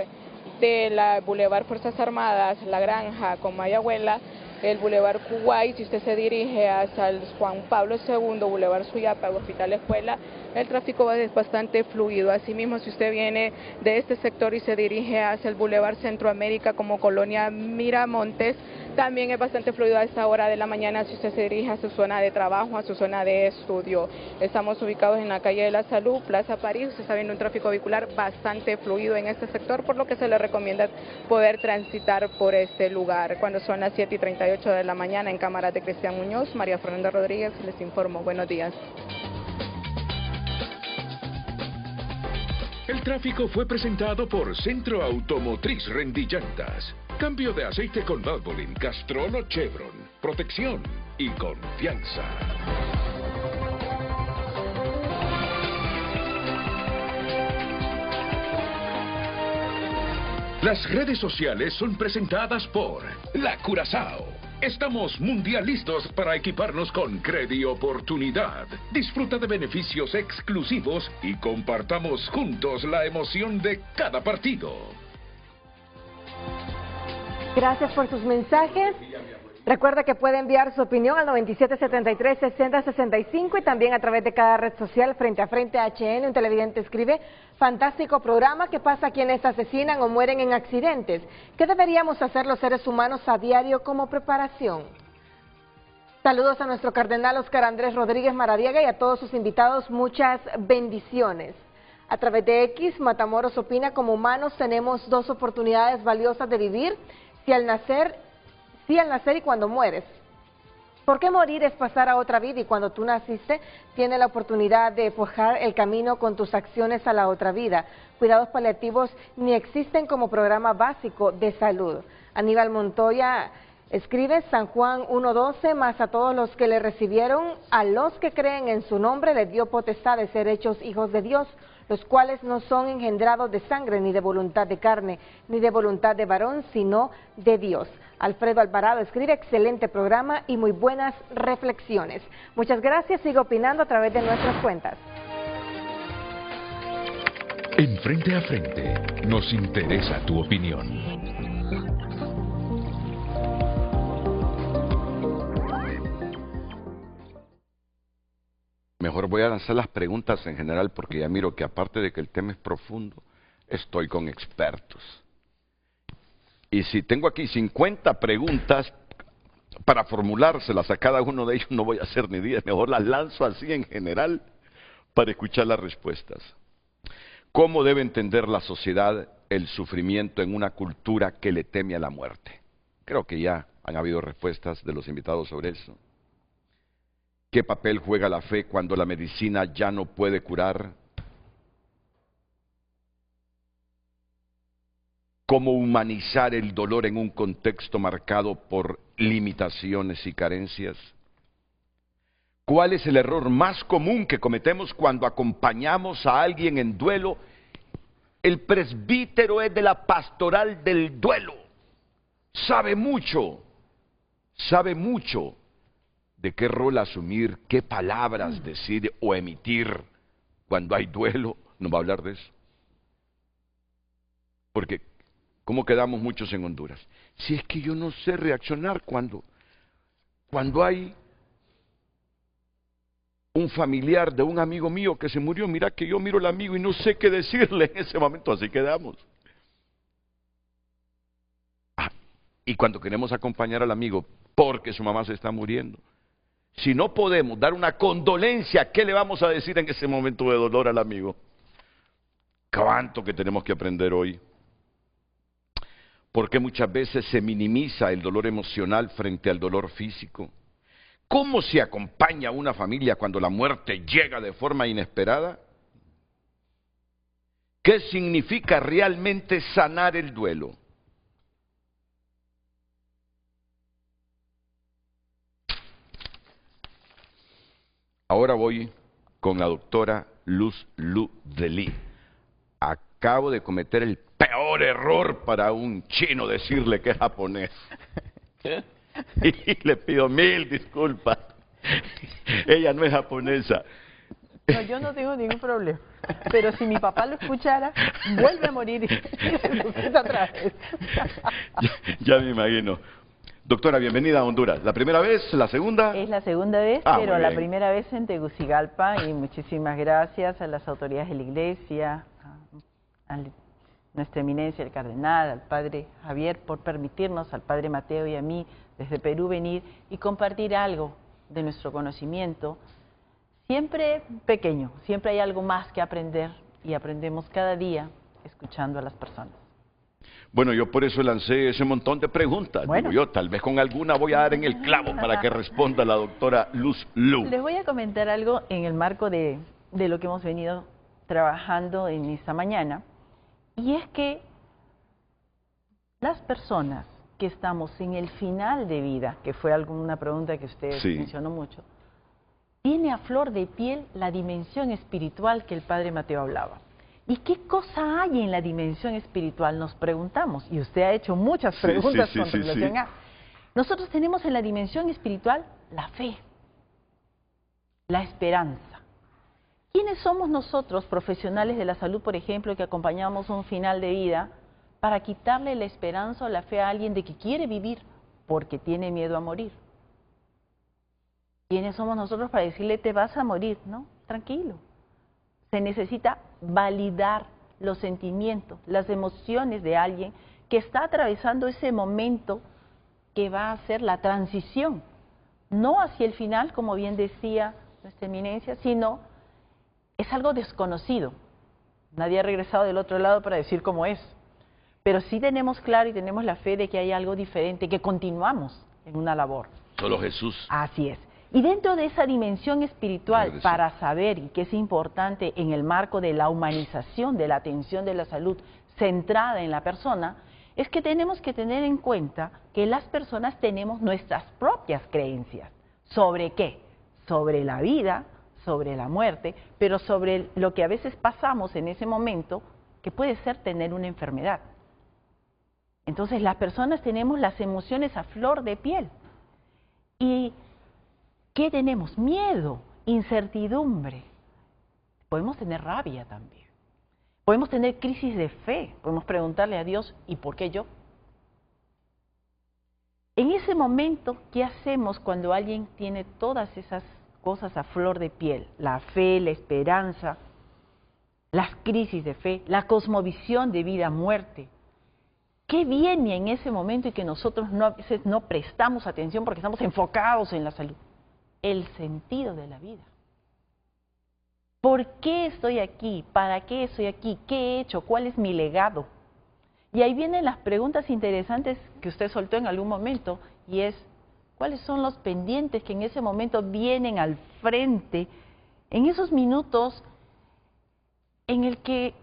de la Boulevard Fuerzas Armadas, La Granja con Mayagüela, el Boulevard Kuwait, si usted se dirige hasta el Juan Pablo II, Boulevard Suyapa, Hospital Escuela, el tráfico es bastante fluido. Asimismo, si usted viene de este sector y se dirige hacia el Boulevard Centroamérica como Colonia Miramontes, también es bastante fluido a esta hora de la mañana si usted se dirige a su zona de trabajo, a su zona de estudio. Estamos ubicados en la calle de la Salud, Plaza París. Usted está viendo un tráfico vehicular bastante fluido en este sector, por lo que se le recomienda poder transitar por este lugar. Cuando son las 7:38 de la mañana, en cámaras de Cristian Muñoz, María Fernanda Rodríguez les informo. Buenos días. El tráfico fue presentado por Centro Automotriz Rendillantas. Cambio de aceite con Valvoline, Castrol o Chevron. Protección y confianza. Las redes sociales son presentadas por La Curazao. Estamos mundialistas para equiparnos con Credi Oportunidad. Disfruta de beneficios exclusivos y compartamos juntos la emoción de cada partido. Gracias por sus mensajes. Recuerda que puede enviar su opinión al 9773-6065 y también a través de cada red social. Frente a Frente HN, un televidente escribe: fantástico programa. ¿Qué pasa a quienes asesinan o mueren en accidentes? ¿Qué deberíamos hacer los seres humanos a diario como preparación? Saludos a nuestro cardenal Oscar Andrés Rodríguez Maradiaga y a todos sus invitados. Muchas bendiciones. A través de X, Matamoros opina: como humanos tenemos dos oportunidades valiosas de vivir, si al nacer y cuando mueres. ¿Por qué morir es pasar a otra vida y cuando tú naciste tienes la oportunidad de forjar el camino con tus acciones a la otra vida? Cuidados paliativos ni existen como programa básico de salud. Aníbal Montoya escribe: San Juan 1:12, más a todos los que le recibieron, a los que creen en su nombre, les dio potestad de ser hechos hijos de Dios, los cuales no son engendrados de sangre, ni de voluntad de carne, ni de voluntad de varón, sino de Dios. Alfredo Alvarado escribe: excelente programa y muy buenas reflexiones. Muchas gracias, sigue opinando a través de nuestras cuentas. En Frente a Frente, nos interesa tu opinión. Mejor voy a lanzar las preguntas en general porque ya miro que aparte de que el tema es profundo, estoy con expertos. Y si tengo aquí 50 preguntas para formulárselas a cada uno de ellos, no voy a hacer ni 10, mejor las lanzo así en general para escuchar las respuestas. ¿Cómo debe entender la sociedad el sufrimiento en una cultura que le teme a la muerte? Creo que ya han habido respuestas de los invitados sobre eso. ¿Qué papel juega la fe cuando la medicina ya no puede curar? ¿Cómo humanizar el dolor en un contexto marcado por limitaciones y carencias? ¿Cuál es el error más común que cometemos cuando acompañamos a alguien en duelo? El presbítero es de la pastoral del duelo. Sabe mucho de qué rol asumir, qué palabras decir o emitir cuando hay duelo. No va a hablar de eso. Porque, ¿cómo quedamos muchos en Honduras? Si es que yo no sé reaccionar cuando hay un familiar de un amigo mío que se murió, mira que yo miro al amigo y no sé qué decirle en ese momento, así quedamos. Y cuando queremos acompañar al amigo porque su mamá se está muriendo, si no podemos dar una condolencia, ¿qué le vamos a decir en ese momento de dolor al amigo? ¿Cuánto que tenemos que aprender hoy? Porque muchas veces se minimiza el dolor emocional frente al dolor físico. ¿Cómo se acompaña a una familia cuando la muerte llega de forma inesperada? ¿Qué significa realmente sanar el duelo? Ahora voy con la doctora Luz Delí. Acabo de cometer el peor error para un chino decirle que es japonés. Y le pido 1000 disculpas. Ella no es japonesa. No, yo no tengo ningún problema. Pero si mi papá lo escuchara, vuelve a morir y se resucita otra vez. Ya me imagino. Doctora, bienvenida a Honduras. ¿La primera vez? ¿La segunda? Es la segunda vez, pero la primera vez en Tegucigalpa, y muchísimas gracias a las autoridades de la iglesia, a nuestra eminencia, el cardenal, al padre Javier, por permitirnos, al padre Mateo y a mí, desde Perú, venir y compartir algo de nuestro conocimiento. Siempre pequeño, siempre hay algo más que aprender y aprendemos cada día escuchando a las personas. Bueno, yo por eso lancé ese montón de preguntas. Bueno. Digo yo, tal vez con alguna voy a dar en el clavo para que responda la doctora Luz Lu. Les voy a comentar algo en el marco de lo que hemos venido trabajando en esta mañana, y es que las personas que estamos en el final de vida, que fue alguna pregunta que usted mencionó mucho, tiene a flor de piel la dimensión espiritual que el padre Mateo hablaba. ¿Y qué cosa hay en la dimensión espiritual? Nos preguntamos, y usted ha hecho muchas preguntas con relación a... Nosotros tenemos en la dimensión espiritual la fe, la esperanza. ¿Quiénes somos nosotros, profesionales de la salud, por ejemplo, que acompañamos un final de vida para quitarle la esperanza o la fe a alguien de que quiere vivir porque tiene miedo a morir? ¿Quiénes somos nosotros para decirle te vas a morir? No, tranquilo. Se necesita validar los sentimientos, las emociones de alguien que está atravesando ese momento que va a ser la transición, no hacia el final, como bien decía nuestra eminencia, sino es algo desconocido. Nadie ha regresado del otro lado para decir cómo es. Pero sí tenemos claro y tenemos la fe de que hay algo diferente, que continuamos en una labor. Solo Jesús. Así es. Y dentro de esa dimensión espiritual, para saber, y que es importante en el marco de la humanización de la atención de la salud centrada en la persona, es que tenemos que tener en cuenta que las personas tenemos nuestras propias creencias. ¿Sobre qué? Sobre la vida, sobre la muerte, pero sobre lo que a veces pasamos en ese momento, que puede ser tener una enfermedad. Entonces las personas tenemos las emociones a flor de piel. ¿Y qué tenemos? Miedo, incertidumbre. Podemos tener rabia también. Podemos tener crisis de fe. Podemos preguntarle a Dios, ¿y por qué yo? En ese momento, ¿qué hacemos cuando alguien tiene todas esas cosas a flor de piel? La fe, la esperanza, las crisis de fe, la cosmovisión de vida-muerte. ¿Qué viene en ese momento y que nosotros a veces no prestamos atención porque estamos enfocados en la salud? El sentido de la vida. ¿Por qué estoy aquí? ¿Para qué estoy aquí? ¿Qué he hecho? ¿Cuál es mi legado? Y ahí vienen las preguntas interesantes que usted soltó en algún momento, y es, ¿cuáles son los pendientes que en ese momento vienen al frente, en esos minutos en el que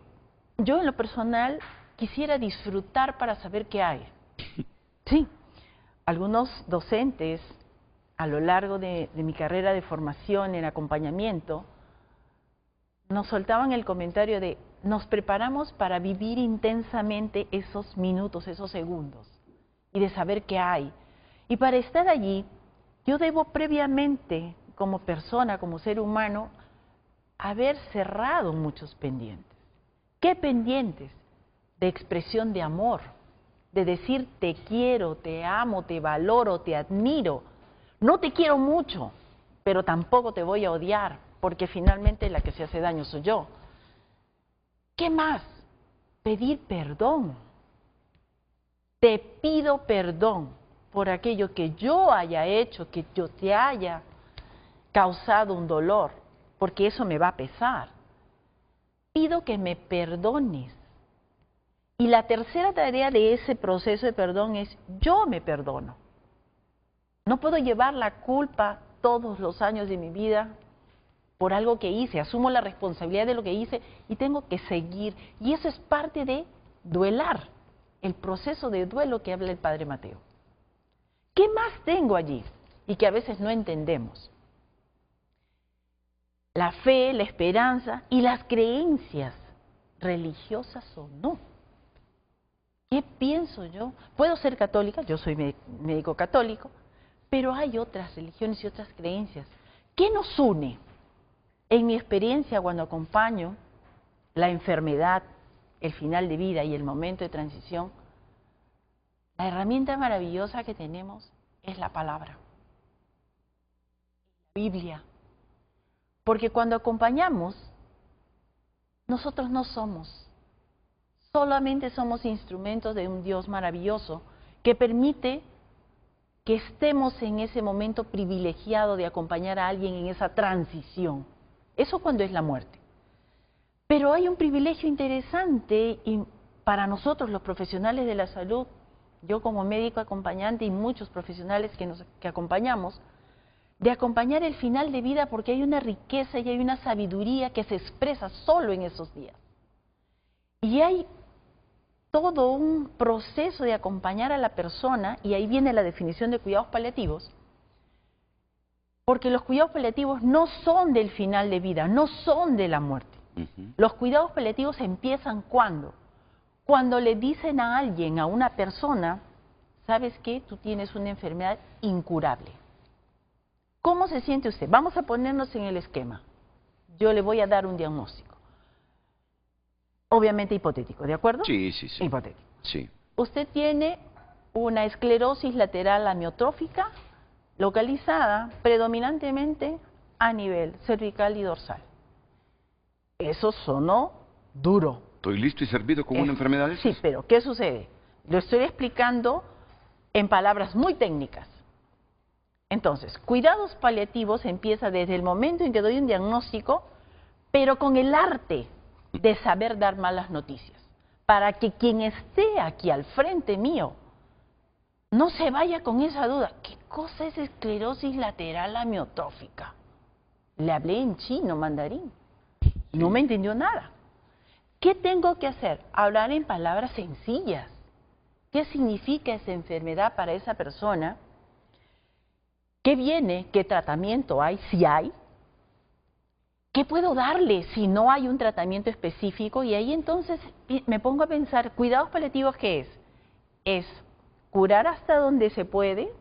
yo en lo personal quisiera disfrutar para saber qué hay? Sí, algunos docentes a lo largo de mi carrera de formación en acompañamiento nos soltaban el comentario de nos preparamos para vivir intensamente esos minutos, esos segundos, y de saber qué hay. Y para estar allí, yo debo previamente, como persona, como ser humano, haber cerrado muchos pendientes. ¿Qué pendientes? De expresión de amor, de decir te quiero, te amo, te valoro, te admiro. No te quiero mucho, pero tampoco te voy a odiar, porque finalmente la que se hace daño soy yo. ¿Qué más? Pedir perdón. Te pido perdón por aquello que yo haya hecho, que yo te haya causado un dolor, porque eso me va a pesar. Pido que me perdones. Y la tercera tarea de ese proceso de perdón es yo me perdono. No puedo llevar la culpa todos los años de mi vida por algo que hice, asumo la responsabilidad de lo que hice y tengo que seguir. Y eso es parte de duelar, el proceso de duelo que habla el Padre Mateo. ¿Qué más tengo allí? Y que a veces no entendemos. La fe, la esperanza y las creencias, religiosas o no. ¿Qué pienso yo? Puedo ser católica, yo soy médico católico, pero hay otras religiones y otras creencias. ¿Qué nos une? En mi experiencia, cuando acompaño la enfermedad, el final de vida y el momento de transición, la herramienta maravillosa que tenemos es la palabra, la Biblia. Porque cuando acompañamos, nosotros no somos, solamente somos instrumentos de un Dios maravilloso que permite que estemos en ese momento privilegiado de acompañar a alguien en esa transición. Eso cuando es la muerte. Pero hay un privilegio interesante y para nosotros los profesionales de la salud, yo como médico acompañante y muchos profesionales que acompañamos, de acompañar el final de vida porque hay una riqueza y hay una sabiduría que se expresa solo en esos días. Y hay todo un proceso de acompañar a la persona, y ahí viene la definición de cuidados paliativos, porque los cuidados paliativos no son del final de vida, no son de la muerte. Los cuidados paliativos empiezan ¿cuándo? Cuando le dicen a alguien, a una persona, ¿sabes qué? Tú tienes una enfermedad incurable. ¿Cómo se siente usted? Vamos a ponernos en el esquema. Yo le voy a dar un diagnóstico. Obviamente hipotético, ¿de acuerdo? Sí, sí, sí. Hipotético. Sí. Usted tiene una esclerosis lateral amiotrófica localizada predominantemente a nivel cervical y dorsal. Eso sonó duro. ¿Estoy listo y servido con una enfermedad de esas? Sí, pero ¿qué sucede? Lo estoy explicando en palabras muy técnicas. Entonces, cuidados paliativos empieza desde el momento en que doy un diagnóstico, pero con el arte de saber dar malas noticias, para que quien esté aquí al frente mío no se vaya con esa duda. ¿Qué cosa es esclerosis lateral amiotrófica? Le hablé en chino, mandarín. No me entendió nada. ¿Qué tengo que hacer? Hablar en palabras sencillas. ¿Qué significa esa enfermedad para esa persona? ¿Qué viene? ¿Qué tratamiento hay? Si hay. ¿Qué puedo darle si no hay un tratamiento específico? Y ahí entonces me pongo a pensar, ¿cuidados paliativos qué es? Es curar hasta donde se puede,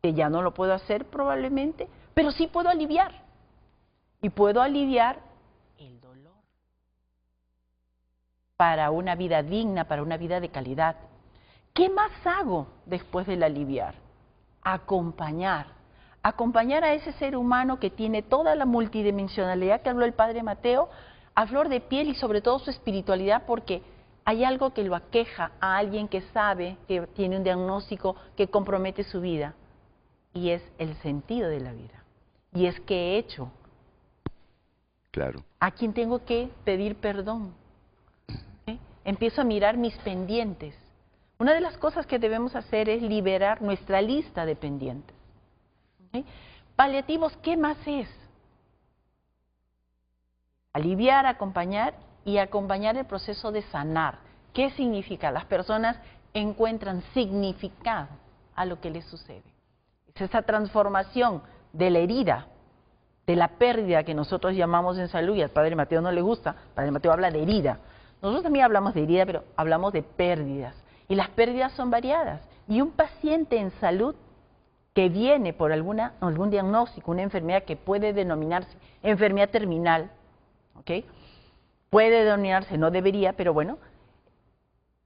que ya no lo puedo hacer probablemente, pero sí puedo aliviar. Y puedo aliviar el dolor para una vida digna, para una vida de calidad. ¿Qué más hago después del aliviar? Acompañar. Acompañar a ese ser humano que tiene toda la multidimensionalidad que habló el Padre Mateo, a flor de piel y sobre todo su espiritualidad, porque hay algo que lo aqueja a alguien que sabe que tiene un diagnóstico que compromete su vida, y es el sentido de la vida. Y es que he hecho. Claro. ¿A quién tengo que pedir perdón? ¿Sí? Empiezo a mirar mis pendientes. Una de las cosas que debemos hacer es liberar nuestra lista de pendientes. ¿Sí? Paliativos, ¿qué más es? Aliviar, acompañar y acompañar el proceso de sanar. ¿Qué significa? Las personas encuentran significado a lo que les sucede. Es esa transformación de la herida, de la pérdida que nosotros llamamos en salud, y al Padre Mateo no le gusta. El Padre Mateo habla de herida. Nosotros también hablamos de herida, pero hablamos de pérdidas. Y las pérdidas son variadas. Y un paciente en salud que viene por algún diagnóstico, una enfermedad que puede denominarse enfermedad terminal, ¿ok? Puede denominarse, no debería, pero bueno,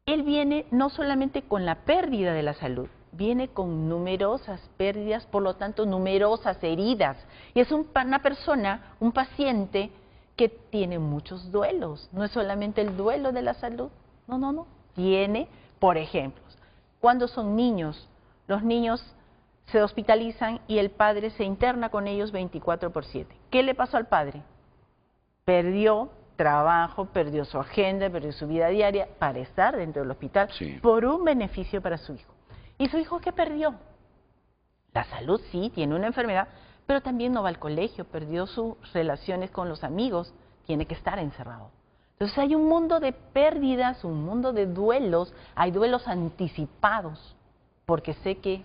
él viene no solamente con la pérdida de la salud, viene con numerosas pérdidas, por lo tanto, numerosas heridas. Y es una persona, un paciente que tiene muchos duelos. No es solamente el duelo de la salud, no. Tiene, por ejemplo, cuando son niños, los niños se hospitalizan y el padre se interna con ellos 24/7. ¿Qué le pasó al padre? Perdió trabajo, perdió su agenda, perdió su vida diaria para estar dentro del hospital, sí, por un beneficio para su hijo. ¿Y su hijo qué perdió? La salud, sí, tiene una enfermedad, pero también no va al colegio, perdió sus relaciones con los amigos, tiene que estar encerrado. Entonces hay un mundo de pérdidas, un mundo de duelos, hay duelos anticipados, porque sé que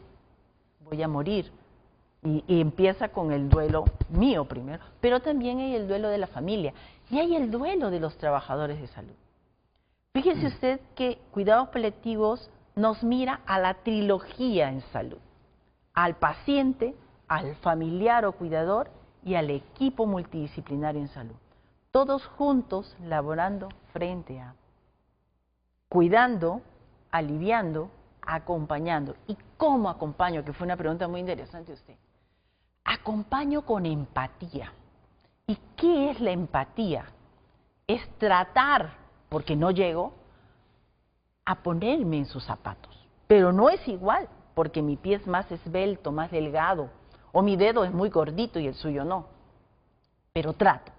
voy a morir. Y empieza con el duelo mío primero, pero también hay el duelo de la familia y hay el duelo de los trabajadores de salud. Fíjese usted que cuidados paliativos nos mira a la trilogía en salud, al paciente, al familiar o cuidador y al equipo multidisciplinario en salud. Todos juntos laborando frente a, cuidando, aliviando, acompañando. ¿Y cómo acompaño? Que fue una pregunta muy interesante de usted. Acompaño con empatía. ¿Y qué es la empatía? Es tratar, porque no llego, a ponerme en sus zapatos. Pero no es igual, porque mi pie es más esbelto, más delgado, o mi dedo es muy gordito y el suyo no. Pero trato.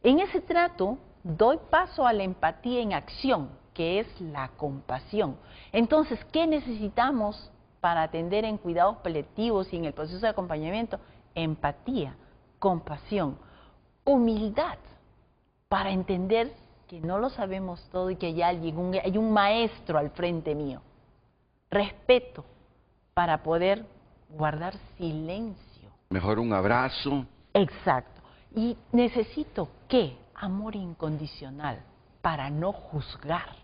En ese trato doy paso a la empatía en acción, que es la compasión. Entonces, ¿qué necesitamos para atender en cuidados paliativos y en el proceso de acompañamiento? Empatía, compasión, humildad, para entender que no lo sabemos todo y que hay alguien, hay un maestro al frente mío. Respeto, para poder guardar silencio. Mejor un abrazo. Exacto. Y necesito, ¿qué? Amor incondicional, para no juzgar.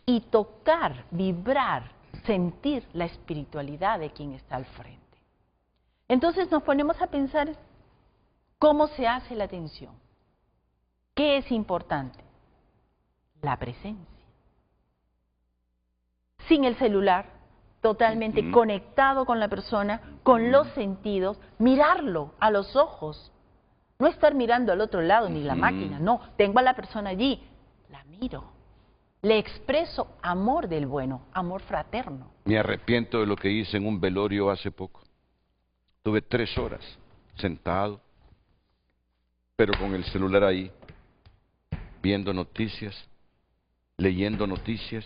Y tocar, vibrar, sentir la espiritualidad de quien está al frente. Entonces nos ponemos a pensar cómo se hace la atención. ¿Qué es importante? La presencia. Sin el celular, totalmente conectado con la persona, con los sentidos, mirarlo a los ojos. No estar mirando al otro lado ni la máquina, no. Tengo a la persona allí, la miro. Le expreso amor del bueno, amor fraterno. Me arrepiento de lo que hice en un velorio hace poco. Tuve 3 horas sentado, pero con el celular ahí. viendo noticias, leyendo noticias,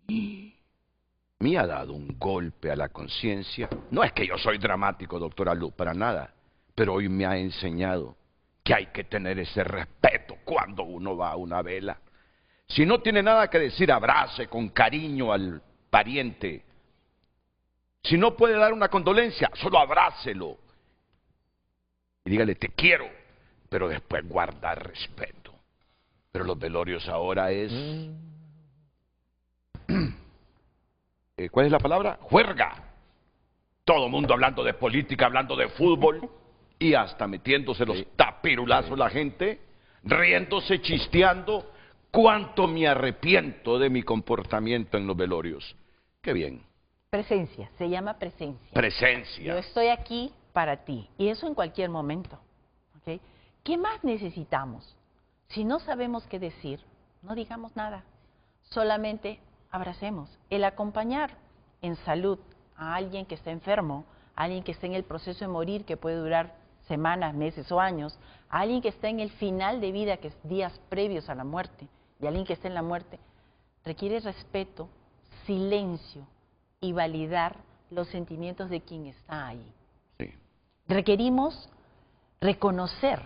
y me ha dado un golpe a la conciencia. No es que yo soy dramático, doctora Luz, para nada, pero hoy me ha enseñado que hay que tener ese respeto cuando uno va a una vela. Si no tiene nada que decir, abrace con cariño al pariente. Si no puede dar una condolencia, solo abrácelo. Y dígale, te quiero, pero después guardar respeto. Pero los velorios ahora es... ¿Cuál es la palabra? Juerga. Todo el mundo hablando de política, hablando de fútbol y hasta metiéndose los tapirulazos la gente, riéndose, chisteando. ¿Cuánto me arrepiento de mi comportamiento en los velorios? Qué bien. Presencia, se llama presencia. Presencia. Yo estoy aquí para ti, y eso en cualquier momento. ¿Okay? ¿Qué más necesitamos? Si no sabemos qué decir, no digamos nada. Solamente abracemos. El acompañar en salud a alguien que está enfermo, a alguien que está en el proceso de morir, que puede durar semanas, meses o años, a alguien que está en el final de vida, que es días previos a la muerte, y a alguien que está en la muerte, requiere respeto, silencio y validar los sentimientos de quien está ahí. Sí. Requerimos reconocer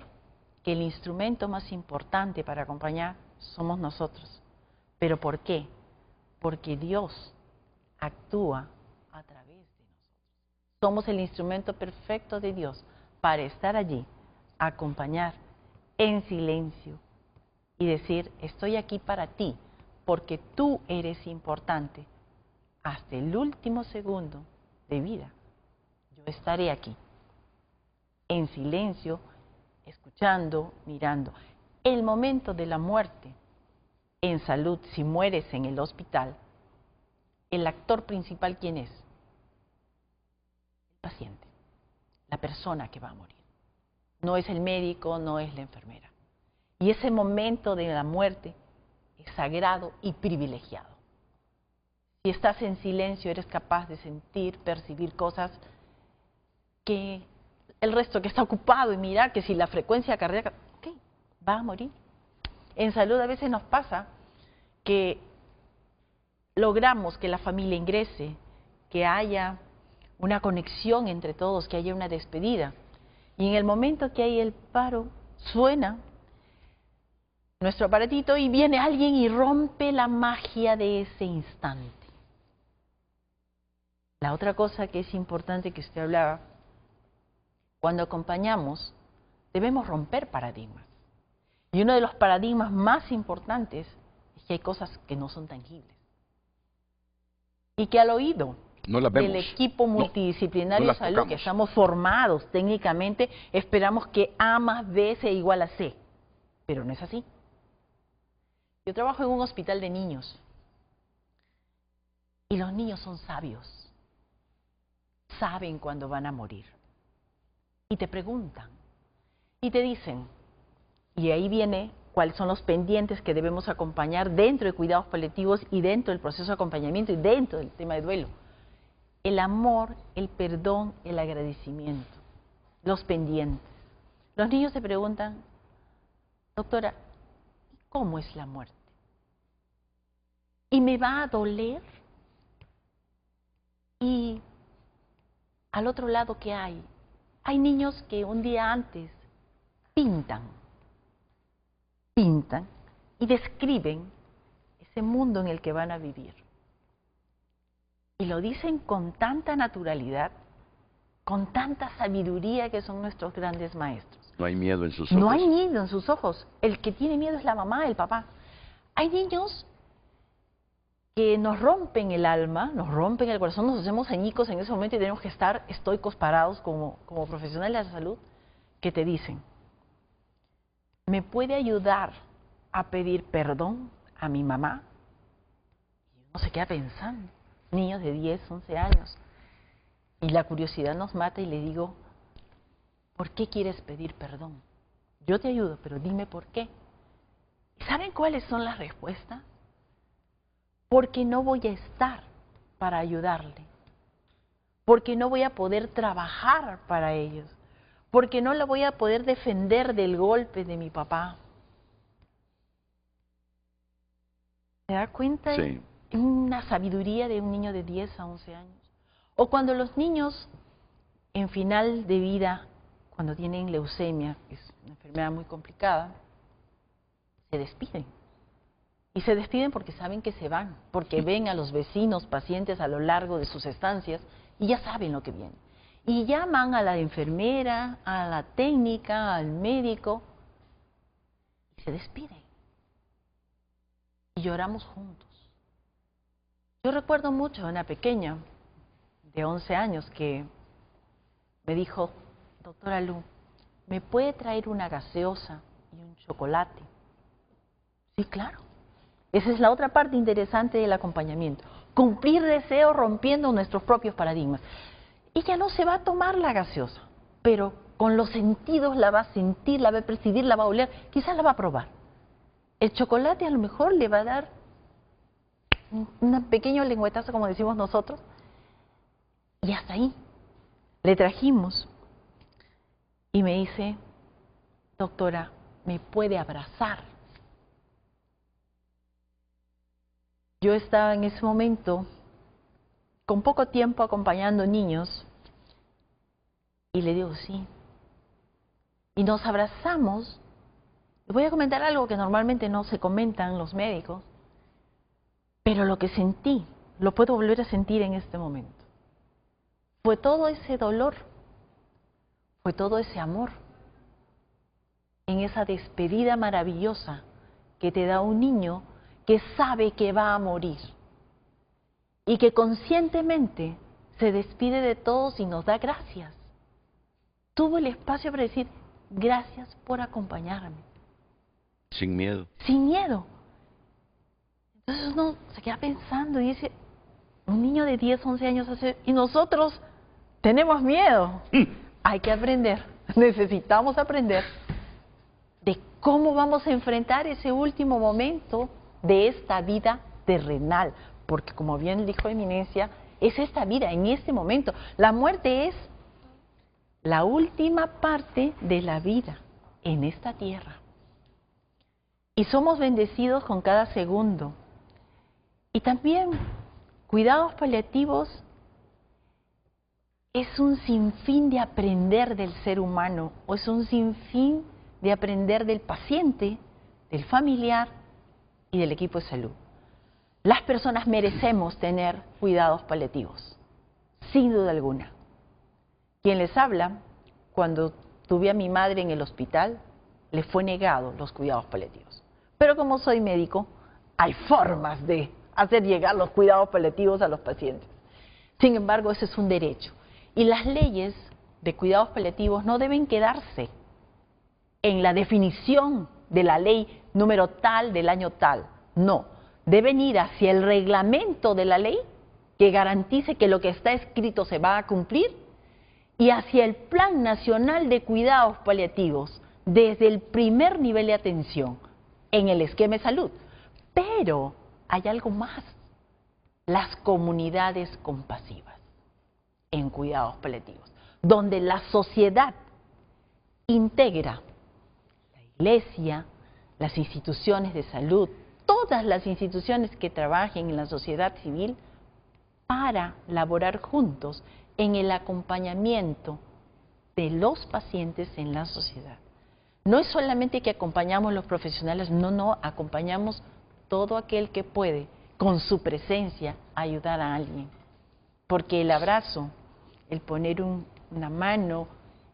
que el instrumento más importante para acompañar somos nosotros. ¿Pero por qué? Porque Dios actúa a través de nosotros. Somos el instrumento perfecto de Dios para estar allí, acompañar en silencio y decir, estoy aquí para ti, porque tú eres importante. Hasta el último segundo de vida, yo estaré aquí, en silencio, escuchando, mirando. El momento de la muerte, en salud, si mueres en el hospital, el actor principal, ¿quién es? El paciente, la persona que va a morir. No es el médico, no es la enfermera. Y ese momento de la muerte es sagrado y privilegiado. Si estás en silencio, eres capaz de sentir, percibir cosas que el resto que está ocupado y mirar que si la frecuencia cardíaca, ok, va a morir. En salud a veces nos pasa que logramos que la familia ingrese, que haya una conexión entre todos, que haya una despedida. Y en el momento que hay el paro, suena nuestro aparatito y viene alguien y rompe la magia de ese instante. La otra cosa que es importante que usted hablaba, cuando acompañamos, debemos romper paradigmas. Y uno de los paradigmas más importantes es que hay cosas que no son tangibles. Y que al oído No las vemos. del equipo multidisciplinario No de las salud, tocamos. que estamos formados técnicamente, esperamos que A más B sea igual a C. Pero no es así. Yo trabajo en un hospital de niños. Y los niños son sabios. Saben cuándo van a morir. Y te preguntan. Y te dicen. Y ahí viene cuáles son los pendientes que debemos acompañar dentro de cuidados paliativos y dentro del proceso de acompañamiento y dentro del tema de duelo. El amor, el perdón, el agradecimiento, los pendientes. Los niños se preguntan, doctora, ¿cómo es la muerte? ¿Y me va a doler? ¿Y al otro lado qué hay? Hay niños que un día antes pintan y describen ese mundo en el que van a vivir. Y lo dicen con tanta naturalidad, con tanta sabiduría que son nuestros grandes maestros. No hay miedo en sus ojos. No hay miedo en sus ojos. El que tiene miedo es la mamá, el papá. Hay niños que nos rompen el alma, nos rompen el corazón, nos hacemos añicos en ese momento y tenemos que estar estoicos, parados como profesionales de la salud, que te dicen, ¿me puede ayudar a pedir perdón a mi mamá? Y uno se queda pensando, niños de 10, 11 años, y la curiosidad nos mata y le digo, ¿por qué quieres pedir perdón? Yo te ayudo, pero dime por qué. ¿Y saben cuáles son las respuestas? Porque no voy a estar para ayudarle, porque no voy a poder trabajar para ellos, porque no la voy a poder defender del golpe de mi papá, ¿Se da cuenta? Sí. Es una sabiduría de un niño de 10 a 11 años. O cuando los niños en final de vida, cuando tienen leucemia, que es una enfermedad muy complicada, se despiden. Y se despiden porque saben que se van, porque ven a los vecinos, pacientes a lo largo de sus estancias y ya saben lo que viene. Y llaman a la enfermera, a la técnica, al médico y se despiden. Y lloramos juntos. Yo recuerdo mucho a una pequeña de 11 años que me dijo, doctora Lu, ¿me puede traer una gaseosa y un chocolate? Sí, claro. Esa es la otra parte interesante del acompañamiento. Cumplir deseos rompiendo nuestros propios paradigmas. Ella no se va a tomar la gaseosa, pero con los sentidos la va a sentir, la va a percibir, la va a oler, quizás la va a probar. El chocolate a lo mejor le va a dar un pequeño lengüetazo, como decimos nosotros, y hasta ahí. Le trajimos y me dice, doctora, ¿me puede abrazar? Yo estaba en ese momento con poco tiempo acompañando niños y le digo sí. Y nos abrazamos. Les voy a comentar algo que normalmente no se comentan los médicos, pero lo que sentí, lo puedo volver a sentir en este momento. Fue todo ese dolor, fue todo ese amor en esa despedida maravillosa que te da un niño que sabe que va a morir y que conscientemente se despide de todos y nos da gracias. Tuvo el espacio para decir, gracias por acompañarme. Sin miedo. Sin miedo. Entonces uno se queda pensando y dice, un niño de 10, 11 años hace, y nosotros tenemos miedo. Hay que aprender, necesitamos aprender de cómo vamos a enfrentar ese último momento de esta vida terrenal, porque como bien dijo Eminencia, es esta vida, en este momento. La muerte es la última parte de la vida en esta tierra. Y somos bendecidos con cada segundo. Y también, cuidados paliativos es un sinfín de aprender del ser humano, o es un sinfín de aprender del paciente, del familiar y del equipo de salud. Las personas merecemos tener cuidados paliativos, sin duda alguna. Quien les habla, cuando tuve a mi madre en el hospital, le fue negado los cuidados paliativos. Pero como soy médico, hay formas de hacer llegar los cuidados paliativos a los pacientes. Sin embargo, ese es un derecho. Y las leyes de cuidados paliativos no deben quedarse en la definición de la ley número tal del año tal. No, deben ir hacia el reglamento de la ley que garantice que lo que está escrito se va a cumplir y hacia el Plan Nacional de Cuidados Paliativos desde el primer nivel de atención en el esquema de salud. Pero hay algo más, las comunidades compasivas en cuidados paliativos, donde la sociedad integra la iglesia, las instituciones de salud, todas las instituciones que trabajen en la sociedad civil para laborar juntos en el acompañamiento de los pacientes en la sociedad. No es solamente que acompañamos los profesionales, no, acompañamos todo aquel que puede, con su presencia, ayudar a alguien. Porque el abrazo, el poner una mano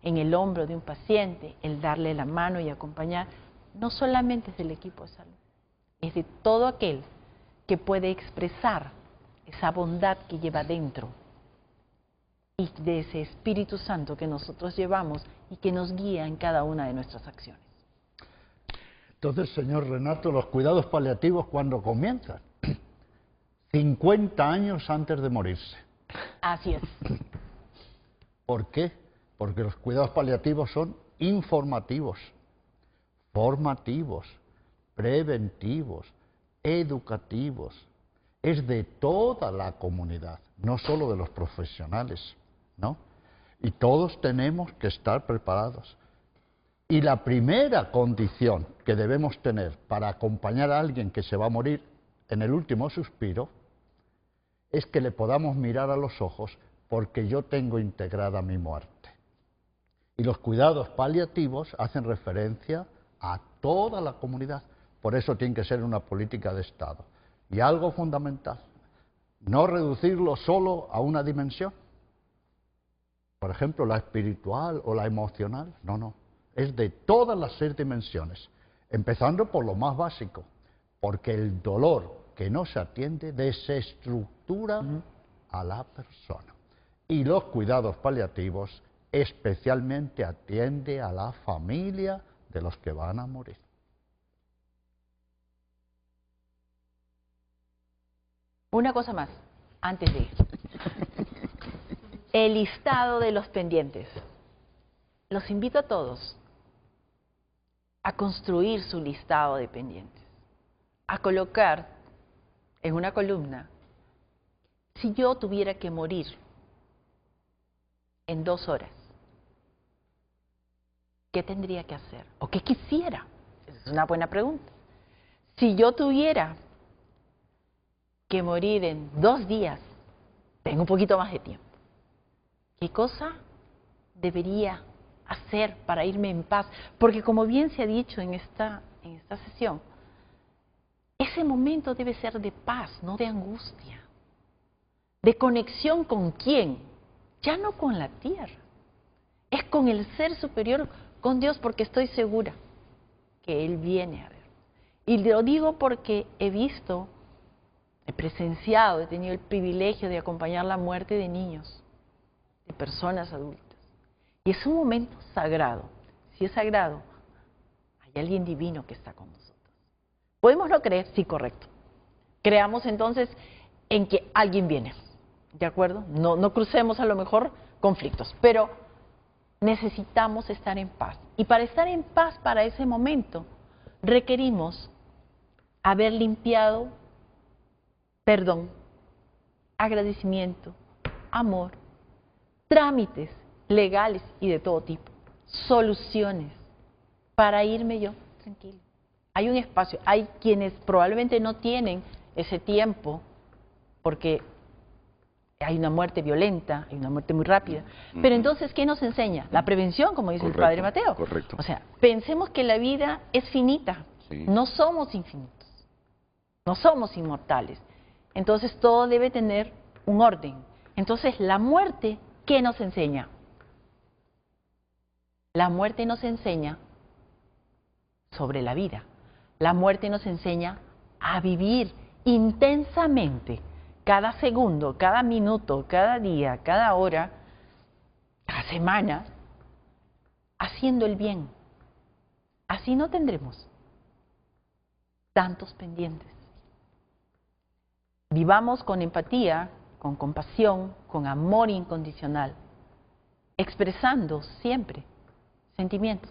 en el hombro de un paciente, el darle la mano y acompañar, no solamente es del equipo de salud, es de todo aquel que puede expresar esa bondad que lleva dentro y de ese Espíritu Santo que nosotros llevamos y que nos guía en cada una de nuestras acciones. Entonces, señor Renato, los cuidados paliativos, ¿cuándo comienzan? 50 años antes de morirse. Así es. ¿Por qué? Porque los cuidados paliativos son informativos, formativos, preventivos, educativos. Es de toda la comunidad, no solo de los profesionales, ¿no? Y todos tenemos que estar preparados. Y la primera condición que debemos tener para acompañar a alguien que se va a morir en el último suspiro, es que le podamos mirar a los ojos porque yo tengo integrada mi muerte. Y los cuidados paliativos hacen referencia a toda la comunidad. Por eso tiene que ser una política de Estado. Y algo fundamental, no reducirlo solo a una dimensión. Por ejemplo, la espiritual o la emocional. No, no. Es de todas las 6 dimensiones. Empezando por lo más básico. Porque el dolor que no se atiende desestructura a la persona. Y los cuidados paliativos especialmente atiende a la familia de los que van a morir. Una cosa más, antes de ir. El listado de los pendientes. Los invito a todos a construir su listado de pendientes, a colocar en una columna, si yo tuviera que morir en 2 horas, ¿qué tendría que hacer? ¿O qué quisiera? Esa es una buena pregunta. Si yo tuviera que morir en 2 días, tengo un poquito más de tiempo. ¿Qué cosa debería hacer para irme en paz? Porque como bien se ha dicho en esta sesión, ese momento debe ser de paz, no de angustia. ¿De conexión con quién? Ya no con la tierra. Es con el ser superior, con Dios, porque estoy segura que Él viene a ver. Y lo digo porque he visto, he presenciado, he tenido el privilegio de acompañar la muerte de niños, de personas adultas. Y es un momento sagrado. Si es sagrado, hay alguien divino que está con nosotros. ¿Podemos no creer? Sí, correcto. Creamos entonces en que alguien viene, ¿de acuerdo? No crucemos a lo mejor conflictos, pero necesitamos estar en paz. Y para estar en paz para ese momento, requerimos haber limpiado perdón, agradecimiento, amor, trámites legales y de todo tipo, soluciones para irme yo tranquilo. Hay un espacio, hay quienes probablemente no tienen ese tiempo porque hay una muerte violenta, hay una muerte muy rápida. Pero entonces, ¿qué nos enseña? La prevención, como dice el Padre Mateo. Correcto. O sea, pensemos que la vida es finita, Sí. no somos infinitos, no somos inmortales. Entonces todo debe tener un orden. Entonces la muerte, ¿qué nos enseña? La muerte nos enseña sobre la vida. La muerte nos enseña a vivir intensamente cada segundo, cada minuto, cada día, cada hora, cada semana, haciendo el bien. Así no tendremos tantos pendientes. Vivamos con empatía, con compasión, con amor incondicional, expresando siempre sentimientos.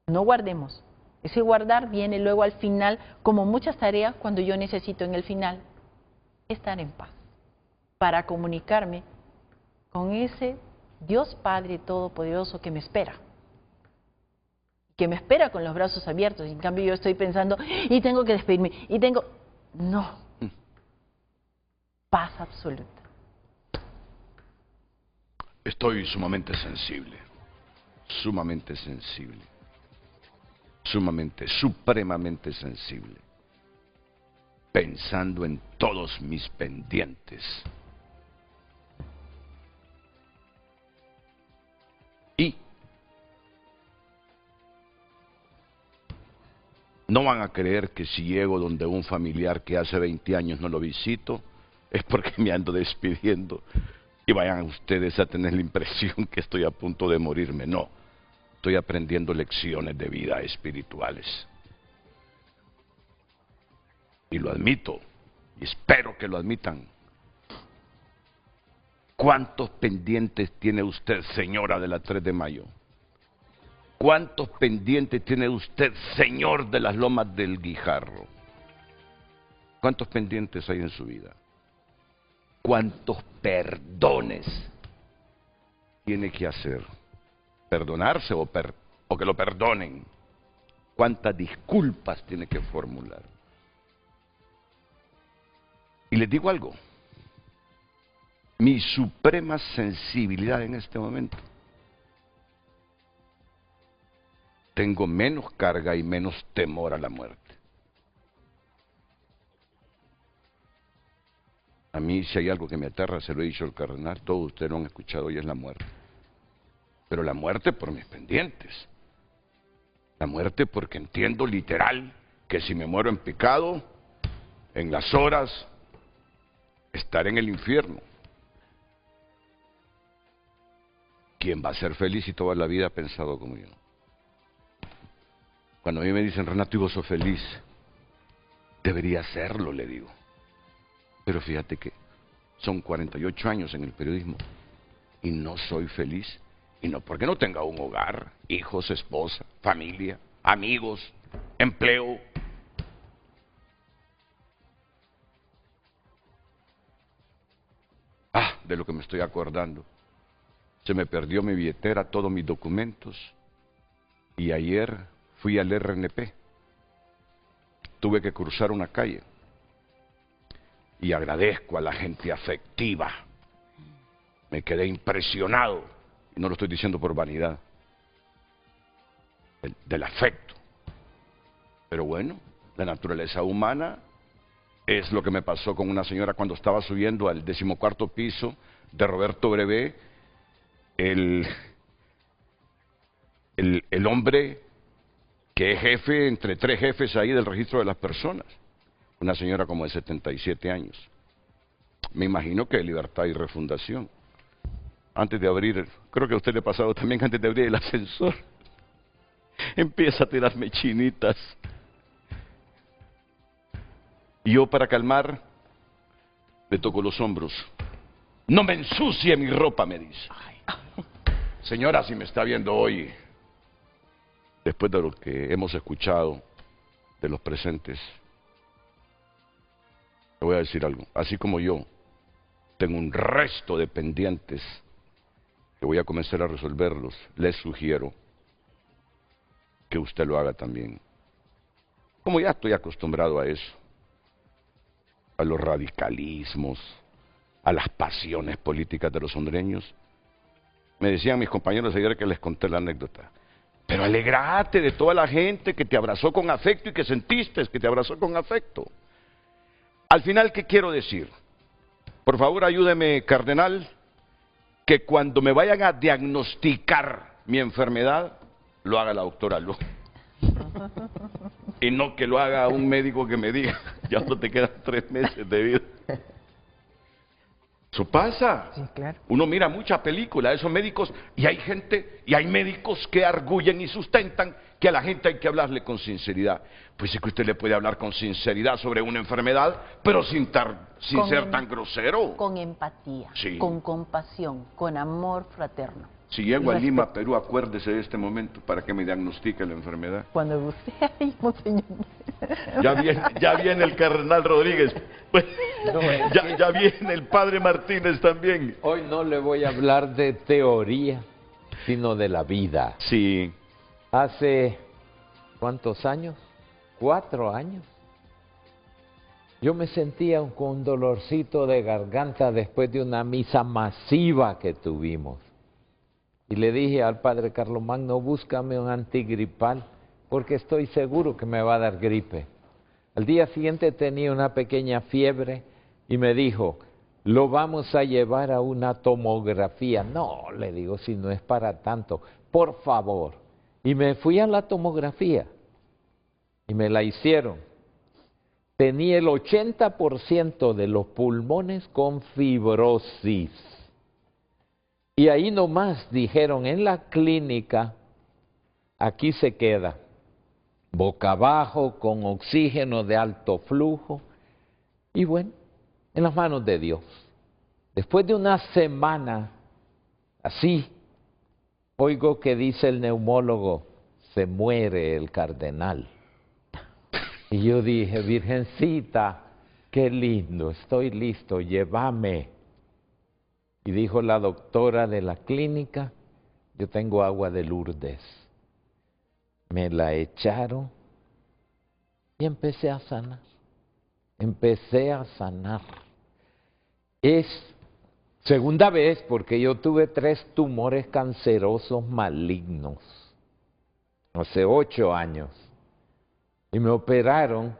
No guardemos. Ese guardar viene luego al final, como muchas tareas, cuando yo necesito en el final estar en paz, para comunicarme con ese Dios Padre Todopoderoso que me espera con los brazos abiertos. En cambio yo estoy pensando, y tengo que despedirme, y tengo... No. Paz absoluta. Estoy sumamente sensible, supremamente sensible, pensando en todos mis pendientes. Y no van a creer que si llego donde un familiar que hace 20 años no lo visito, es porque me ando despidiendo y vayan ustedes a tener la impresión que estoy a punto de morirme. No, estoy aprendiendo lecciones de vida espirituales. Y lo admito, y espero que lo admitan. ¿Cuántos pendientes tiene usted, señora de la 3 de mayo? ¿Cuántos pendientes tiene usted, señor de las Lomas del Guijarro? ¿Cuántos pendientes hay en su vida? ¿Cuántos perdones tiene que hacer? ¿Perdonarse o que lo perdonen? ¿Cuántas disculpas tiene que formular? Y les digo algo, mi suprema sensibilidad en este momento, tengo menos carga y menos temor a la muerte. A mí si hay algo que me aterra, se lo he dicho al cardenal, todos ustedes lo han escuchado y es la muerte. Pero la muerte por mis pendientes. La muerte porque entiendo literal que si me muero en pecado, en las horas, estaré en el infierno. ¿Quién va a ser feliz si toda la vida ha pensado como yo? Cuando a mí me dicen, Renato, ¿y vos sos feliz? Debería serlo, le digo. Pero fíjate que son 48 años en el periodismo y no soy feliz. Y no porque no tenga un hogar, hijos, esposa, familia, amigos, empleo. De lo que me estoy acordando. Se me perdió mi billetera, todos mis documentos. Y ayer fui al RNP. Tuve que cruzar una calle. Y agradezco a la gente afectiva. Me quedé impresionado. Y no lo estoy diciendo por vanidad. Del afecto. Pero bueno, la naturaleza humana es lo que me pasó con una señora cuando estaba subiendo al 14º piso de Roberto Brevé. El hombre que es jefe entre 3 jefes ahí del registro de las personas. Una señora como de 77 años. Me imagino que de Libertad y Refundación. Antes de abrir, creo que a usted le ha pasado también, antes de abrir el ascensor, empieza a tirarme chinitas. Y yo para calmar, le toco los hombros. No me ensucie mi ropa, me dice. Señora, si me está viendo hoy, después de lo que hemos escuchado de los presentes, le voy a decir algo. Así como yo tengo un resto de pendientes que voy a comenzar a resolverlos, les sugiero que usted lo haga también. Como ya estoy acostumbrado a eso, a los radicalismos, a las pasiones políticas de los hondureños, me decían mis compañeros ayer que les conté la anécdota. Pero alegrate de toda la gente que te abrazó con afecto y que sentiste que te abrazó con afecto. Al final, ¿qué quiero decir? Por favor, ayúdeme, cardenal, que cuando me vayan a diagnosticar mi enfermedad, lo haga la doctora Lu. Y no que lo haga un médico que me diga, ya no te quedan 3 meses de vida. Eso pasa. Sí, claro. Uno mira mucha película de esos médicos y hay gente y hay médicos que arguyen y sustentan que a la gente hay que hablarle con sinceridad. Pues es que usted le puede hablar con sinceridad sobre una enfermedad, pero sin ser tan grosero. Con empatía, Sí. con compasión, con amor fraterno. Si llego a Lima, Perú, acuérdese de este momento para que me diagnostique la enfermedad. Cuando guste, ay, monseñor. Ya viene el cardenal Rodríguez. Pues, ya viene el padre Martínez también. Hoy no le voy a hablar de teoría, sino de la vida. Sí. Hace, ¿cuántos años? 4 años. Yo me sentía con un dolorcito de garganta después de una misa masiva que tuvimos. Y le dije al padre Carlomagno, búscame un antigripal, porque estoy seguro que me va a dar gripe. Al día siguiente tenía una pequeña fiebre y me dijo, lo vamos a llevar a una tomografía. No, le digo, si no es para tanto, por favor. Y me fui a la tomografía y me la hicieron. Tenía el 80% de los pulmones con fibrosis. Y ahí nomás dijeron en la clínica, aquí se queda, boca abajo, con oxígeno de alto flujo. Y bueno, en las manos de Dios. Después de una semana así, oigo que dice el neumólogo, se muere el cardenal. Y yo dije, Virgencita, qué lindo, estoy listo, llévame. Y dijo la doctora de la clínica, yo tengo agua de Lourdes. Me la echaron y empecé a sanar. Empecé a sanar. es segunda vez porque yo tuve 3 tumores cancerosos malignos hace 8 años. Y me operaron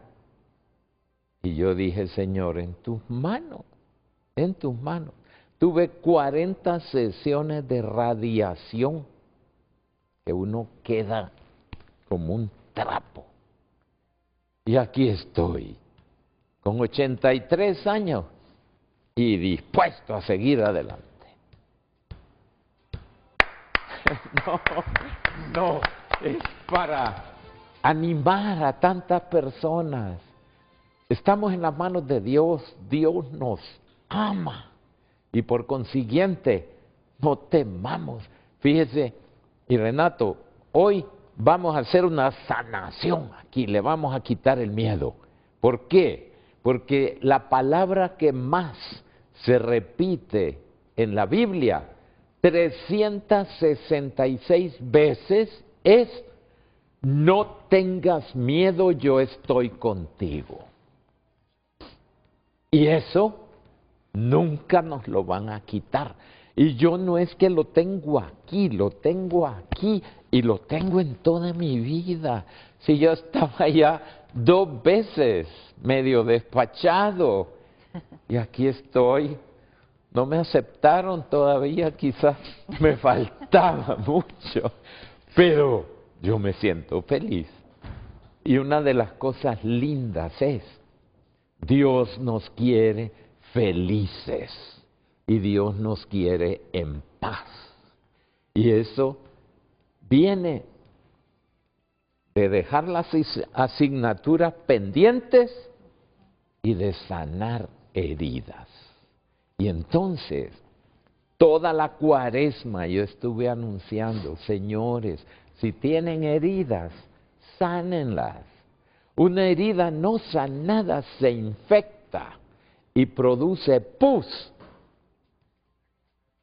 y yo dije, Señor, en tus manos, en tus manos. Tuve 40 sesiones de radiación, que uno queda como un trapo. Y aquí estoy, con 83 años y dispuesto a seguir adelante. No, es para animar a tantas personas. Estamos en las manos de Dios, Dios nos ama. Y por consiguiente, no temamos. Fíjese, y Renato, hoy vamos a hacer una sanación aquí, le vamos a quitar el miedo. ¿Por qué? Porque la palabra que más se repite en la Biblia, 366 veces, es: no tengas miedo, yo estoy contigo. Y eso nunca nos lo van a quitar. Y yo no es que lo tengo aquí y lo tengo en toda mi vida. Si yo estaba ya 2 veces medio despachado y aquí estoy. No me aceptaron todavía, quizás me faltaba mucho, pero yo me siento feliz. Y una de las cosas lindas es, Dios nos quiere felices y Dios nos quiere en paz. Y eso viene de dejar las asignaturas pendientes y de sanar heridas. Y entonces, toda la cuaresma yo estuve anunciando, señores, si tienen heridas, sánenlas. Una herida no sanada se infecta y produce pus.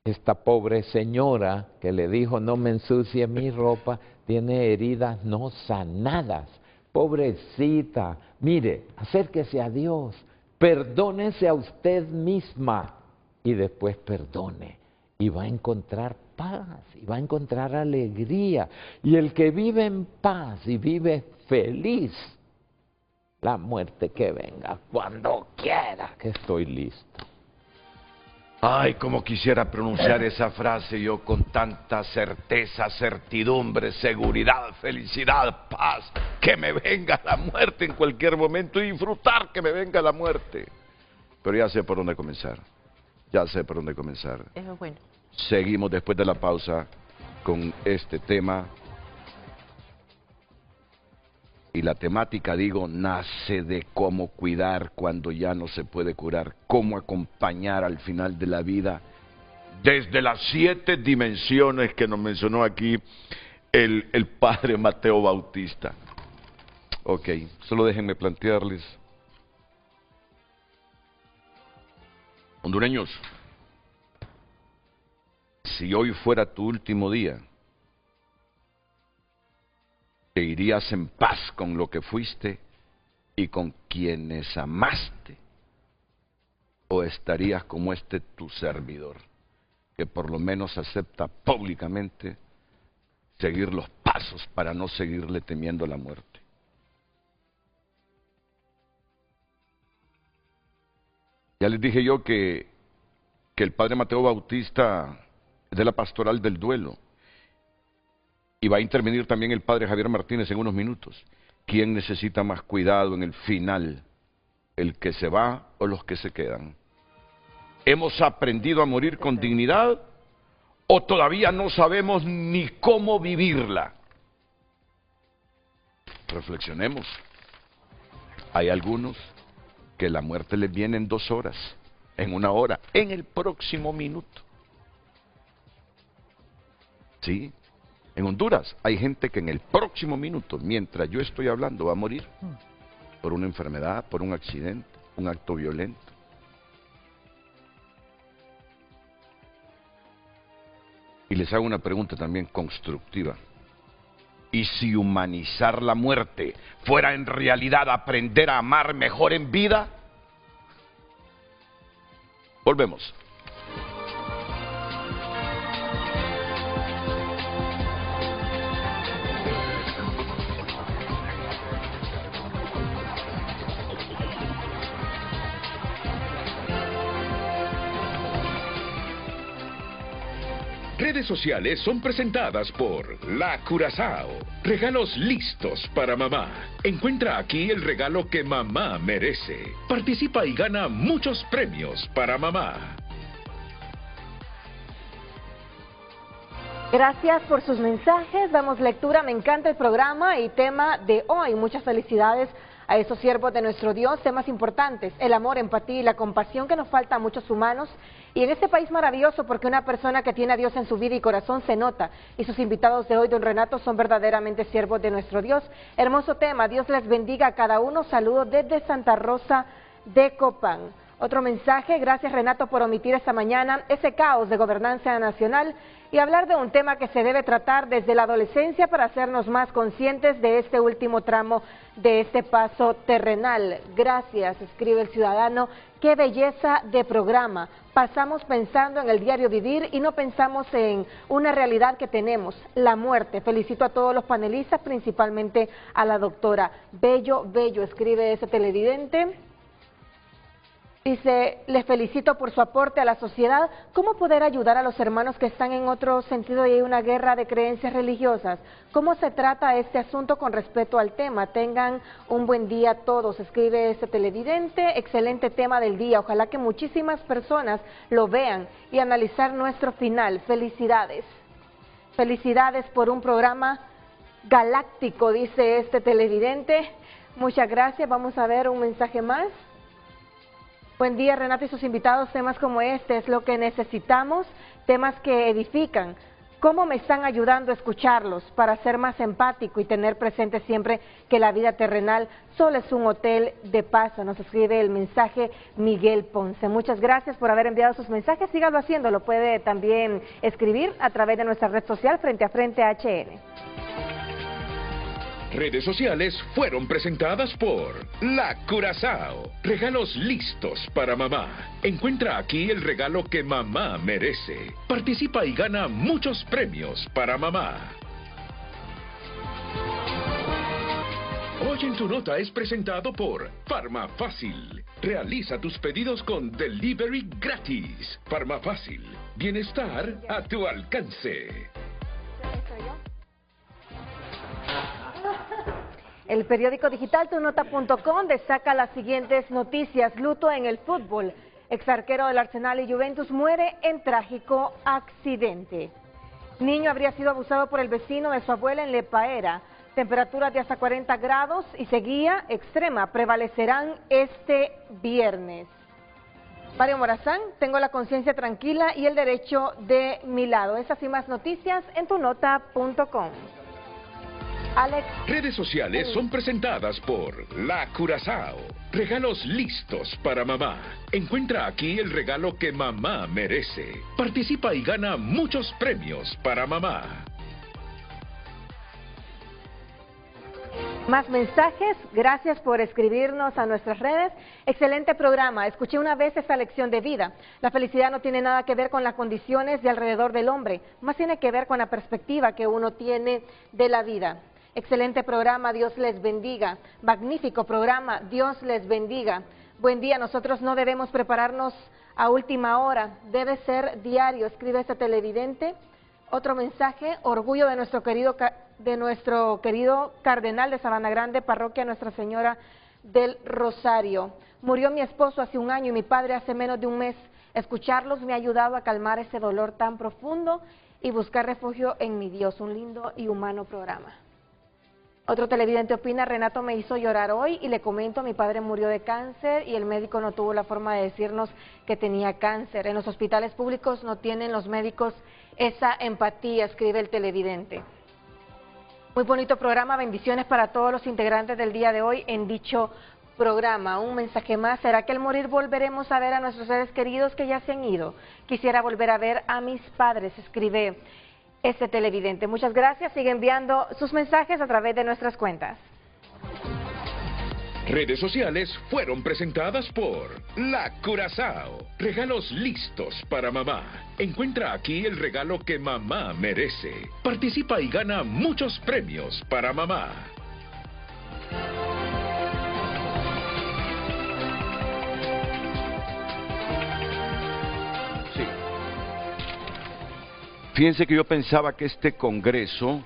Esta pobre señora que le dijo, no me ensucie mi ropa, tiene heridas no sanadas. Pobrecita, mire, acérquese a Dios, perdónese a usted misma y después perdone. Y va a encontrar paz, y va a encontrar alegría. Y el que vive en paz y vive feliz, la muerte que venga, cuando quiera, que estoy listo. Ay, como quisiera pronunciar esa frase yo con tanta certeza, certidumbre, seguridad, felicidad, paz, que me venga la muerte en cualquier momento y disfrutar que me venga la muerte. Pero ya sé por dónde comenzar, Eso es bueno. Seguimos después de la pausa con este tema. Y la temática, digo, nace de cómo cuidar cuando ya no se puede curar, cómo acompañar al final de la vida, desde las 7 dimensiones que nos mencionó aquí el padre Mateo Bautista. Ok, solo déjenme plantearles. Hondureños, si hoy fuera tu último día, ¿te irías en paz con lo que fuiste y con quienes amaste? ¿O estarías como tu servidor, que por lo menos acepta públicamente seguir los pasos para no seguirle temiendo la muerte? Ya les dije yo que el padre Mateo Bautista es de la pastoral del duelo. Y va a intervenir también el padre Javier Martínez en unos minutos. ¿Quién necesita más cuidado en el final? ¿El que se va o los que se quedan? ¿Hemos aprendido a morir con dignidad o todavía no sabemos ni cómo vivirla? Reflexionemos. Hay algunos que la muerte les viene en 2 horas, en 1 hora, en el próximo minuto. ¿Sí? En Honduras hay gente que en el próximo minuto, mientras yo estoy hablando, va a morir por una enfermedad, por un accidente, un acto violento. Y les hago una pregunta también constructiva. ¿Y si humanizar la muerte fuera en realidad aprender a amar mejor en vida? Volvemos. Redes sociales son presentadas por La Curazao. Regalos listos para mamá. Encuentra aquí el regalo que mamá merece. Participa y gana muchos premios para mamá. Gracias por sus mensajes, damos lectura, me encanta el programa y tema de hoy. Muchas felicidades a esos siervos de nuestro Dios, temas importantes, el amor, empatía y la compasión que nos falta a muchos humanos. Y en este país maravilloso, porque una persona que tiene a Dios en su vida y corazón se nota. Y sus invitados de hoy, don Renato, son verdaderamente siervos de nuestro Dios. Hermoso tema, Dios les bendiga a cada uno. Saludos desde Santa Rosa de Copán. Otro mensaje, gracias Renato por omitir esta mañana ese caos de gobernanza nacional y hablar de un tema que se debe tratar desde la adolescencia para hacernos más conscientes de este último tramo de este paso terrenal. Gracias, escribe el ciudadano, qué belleza de programa. Pasamos pensando en el diario vivir y no pensamos en una realidad que tenemos, la muerte. Felicito a todos los panelistas, principalmente a la doctora. Bello, bello, escribe ese televidente. Dice, les felicito por su aporte a la sociedad. ¿Cómo poder ayudar a los hermanos que están en otro sentido y hay una guerra de creencias religiosas? ¿Cómo se trata este asunto con respecto al tema? Tengan un buen día todos, escribe este televidente. Excelente tema del día. Ojalá que muchísimas personas lo vean y analizar nuestro final. Felicidades. Felicidades por un programa galáctico, dice este televidente. Muchas gracias. Vamos a ver un mensaje más. Buen día, Renato y sus invitados. Temas como este es lo que necesitamos, temas que edifican. ¿Cómo me están ayudando a escucharlos para ser más empático y tener presente siempre que la vida terrenal solo es un hotel de paso? Nos escribe el mensaje Miguel Ponce. Muchas gracias por haber enviado sus mensajes. Sígalo haciendo, lo puede también escribir a través de nuestra red social Frente a Frente HN. Redes sociales fueron presentadas por La Curazao. Regalos listos para mamá. Encuentra aquí el regalo que mamá merece. Participa y gana muchos premios para mamá. Hoy en tu nota es presentado por Farmafácil. Realiza tus pedidos con delivery gratis. Farmafácil. Bienestar a tu alcance. El periódico digital tunota.com destaca las siguientes noticias. Luto en el fútbol. Exarquero del Arsenal y Juventus muere en trágico accidente. Niño habría sido abusado por el vecino de su abuela en Lepaera. Temperaturas de hasta 40 grados y sequía extrema prevalecerán este viernes. Mario Morazán, tengo la conciencia tranquila y el derecho de mi lado. Esas y más noticias en tunota.com. Alex. Redes sociales son presentadas por La Curazao. Regalos listos para mamá. Encuentra aquí el regalo que mamá merece. Participa y gana muchos premios para mamá. Más mensajes, gracias por escribirnos a nuestras redes. Excelente programa, escuché una vez esta lección de vida. La felicidad no tiene nada que ver con las condiciones de alrededor del hombre, más tiene que ver con la perspectiva que uno tiene de la vida. Excelente programa, Dios les bendiga. Magnífico programa, Dios les bendiga. Buen día, nosotros no debemos prepararnos a última hora, debe ser diario, escribe este televidente. Otro mensaje, orgullo de nuestro querido cardenal de Sabana Grande, parroquia Nuestra Señora del Rosario. Murió mi esposo hace un año y mi padre hace menos de un mes. Escucharlos me ha ayudado a calmar ese dolor tan profundo y buscar refugio en mi Dios. Un lindo y humano programa. Otro televidente opina, Renato me hizo llorar hoy y le comento, mi padre murió de cáncer y el médico no tuvo la forma de decirnos que tenía cáncer. En los hospitales públicos no tienen los médicos esa empatía, escribe el televidente. Muy bonito programa, bendiciones para todos los integrantes del día de hoy en dicho programa. Un mensaje más, ¿será que al morir volveremos a ver a nuestros seres queridos que ya se han ido? Quisiera volver a ver a mis padres, escribe este televidente. Muchas gracias, sigue enviando sus mensajes a través de nuestras cuentas. Redes sociales fueron presentadas por La Curazao. Regalos listos para mamá. Encuentra aquí el regalo que mamá merece. Participa y gana muchos premios para mamá. Sí. Fíjense que yo pensaba que este Congreso,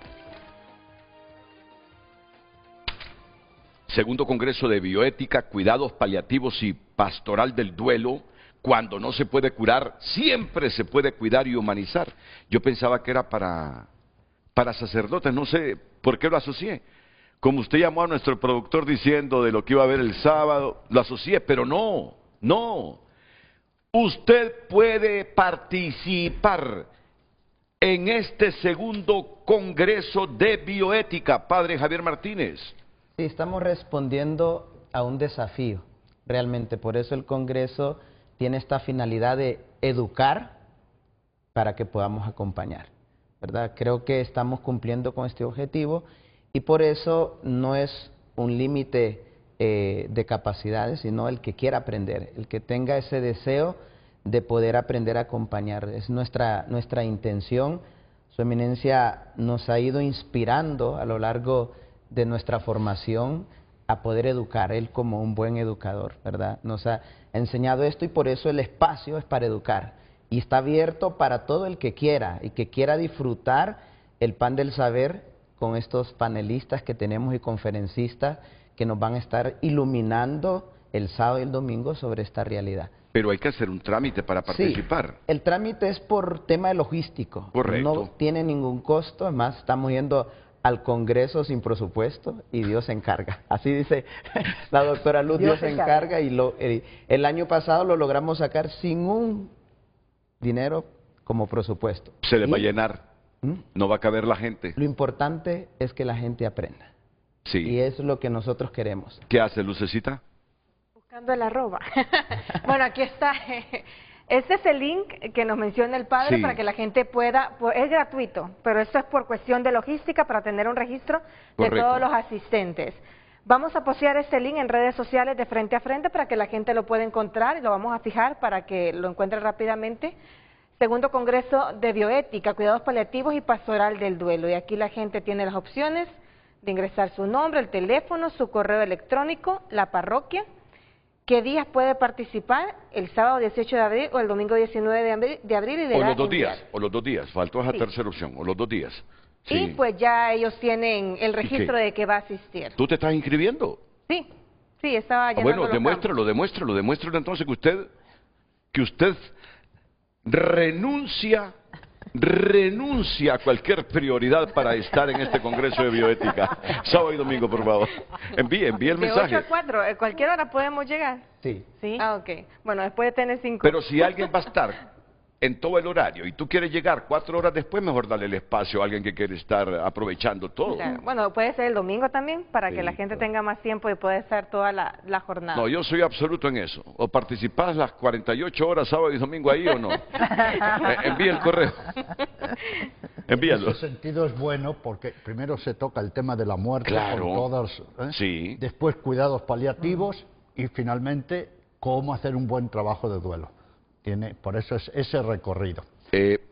Segundo Congreso de Bioética, Cuidados Paliativos y Pastoral del Duelo, cuando no se puede curar, siempre se puede cuidar y humanizar. Yo pensaba que era para sacerdotes, no sé por qué lo asocié. Como usted llamó a nuestro productor diciendo de lo que iba a haber el sábado, lo asocié, pero no. Usted puede participar en este segundo Congreso de Bioética, Padre Javier Martínez. Sí, estamos respondiendo a un desafío, realmente. Por eso el Congreso tiene esta finalidad de educar para que podamos acompañar, ¿verdad? Creo que estamos cumpliendo con este objetivo y por eso no es un límite de capacidades, sino el que quiera aprender, el que tenga ese deseo de poder aprender a acompañar. Es nuestra intención. Su Eminencia nos ha ido inspirando a lo largo de nuestra formación a poder educar, él como un buen educador, ¿verdad? Nos ha enseñado esto y por eso el espacio es para educar y está abierto para todo el que quiera y que quiera disfrutar el pan del saber con estos panelistas que tenemos y conferencistas que nos van a estar iluminando el sábado y el domingo sobre esta realidad. Pero hay que hacer un trámite para participar. Sí, el trámite es por tema logístico. Correcto. No tiene ningún costo, además estamos yendo al Congreso sin presupuesto y Dios se encarga. Así dice la doctora Luz, Dios se encarga y el año pasado lo logramos sacar sin un dinero como presupuesto. Se le va a llenar, no va a caber la gente. Lo importante es que la gente aprenda. Sí. Y eso es lo que nosotros queremos. ¿Qué hace, Lucecita? Buscando el arroba. Bueno, aquí está. Este es el link que nos menciona el padre, Sí, para que la gente pueda, es gratuito, pero esto es por cuestión de logística para tener un registro de correcto, todos los asistentes. Vamos a postear este link en redes sociales de Frente a Frente para que la gente lo pueda encontrar y lo vamos a fijar para que lo encuentre rápidamente. Segundo Congreso de Bioética, Cuidados Paliativos y Pastoral del Duelo. Y aquí la gente tiene las opciones de ingresar su nombre, el teléfono, su correo electrónico, la parroquia. ¿Qué días puede participar? El sábado 18 de abril o el domingo 19 de abril. Y o los dos días, faltó esa tercera opción, o los 2 días. Sí. Y pues ya ellos tienen el registro de que va a asistir. ¿Tú te estás inscribiendo? Sí, estaba llenando Bueno, los demuéstralo entonces que usted renuncia a cualquier prioridad para estar en este Congreso de Bioética. Sábado y domingo, por favor. Envíe el mensaje. De 8 a 4, cualquier hora podemos llegar. Sí. ¿Sí? Ah, ok. Bueno, después de tener 5. Pero si alguien va a estar en todo el horario y tú quieres llegar 4 horas después, mejor darle el espacio a alguien que quiere estar aprovechando todo. Claro. Bueno, puede ser el domingo también, para que la gente tenga más tiempo y pueda estar toda la jornada. No, yo soy absoluto en eso. O participás las 48 horas sábado y domingo ahí o no. Envíe el correo. Envíalo. En ese sentido es bueno porque primero se toca el tema de la muerte, Claro. con todas, Sí. después cuidados paliativos y finalmente cómo hacer un buen trabajo de duelo. Por eso es ese recorrido.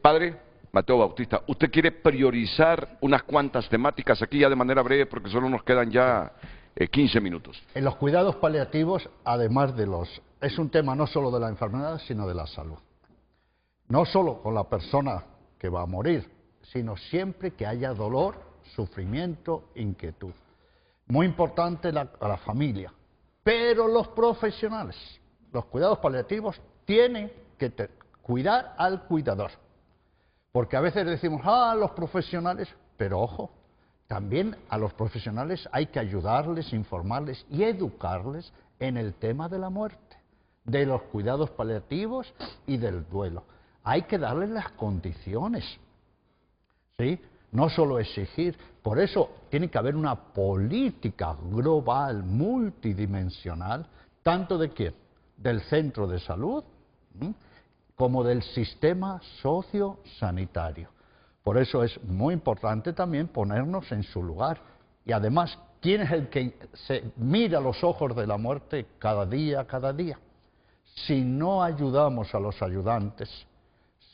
Padre Mateo Bautista, ¿usted quiere priorizar unas cuantas temáticas aquí ya de manera breve porque solo nos quedan ya 15 minutos? En los cuidados paliativos, además es un tema no solo de la enfermedad, sino de la salud. No solo con la persona que va a morir, sino siempre que haya dolor, sufrimiento, inquietud. Muy importante a la familia. Pero los profesionales, los cuidados paliativos, tienen que cuidar al cuidador. Porque a veces decimos, los profesionales, pero ojo, también a los profesionales hay que ayudarles, informarles y educarles en el tema de la muerte, de los cuidados paliativos y del duelo. Hay que darles las condiciones, ¿sí? No solo exigir. Por eso tiene que haber una política global, multidimensional, tanto de quién, del centro de salud, como del sistema sociosanitario. Por eso es muy importante también ponernos en su lugar y además ¿quién es el que se mira a los ojos de la muerte cada día, cada día? Si no ayudamos a los ayudantes,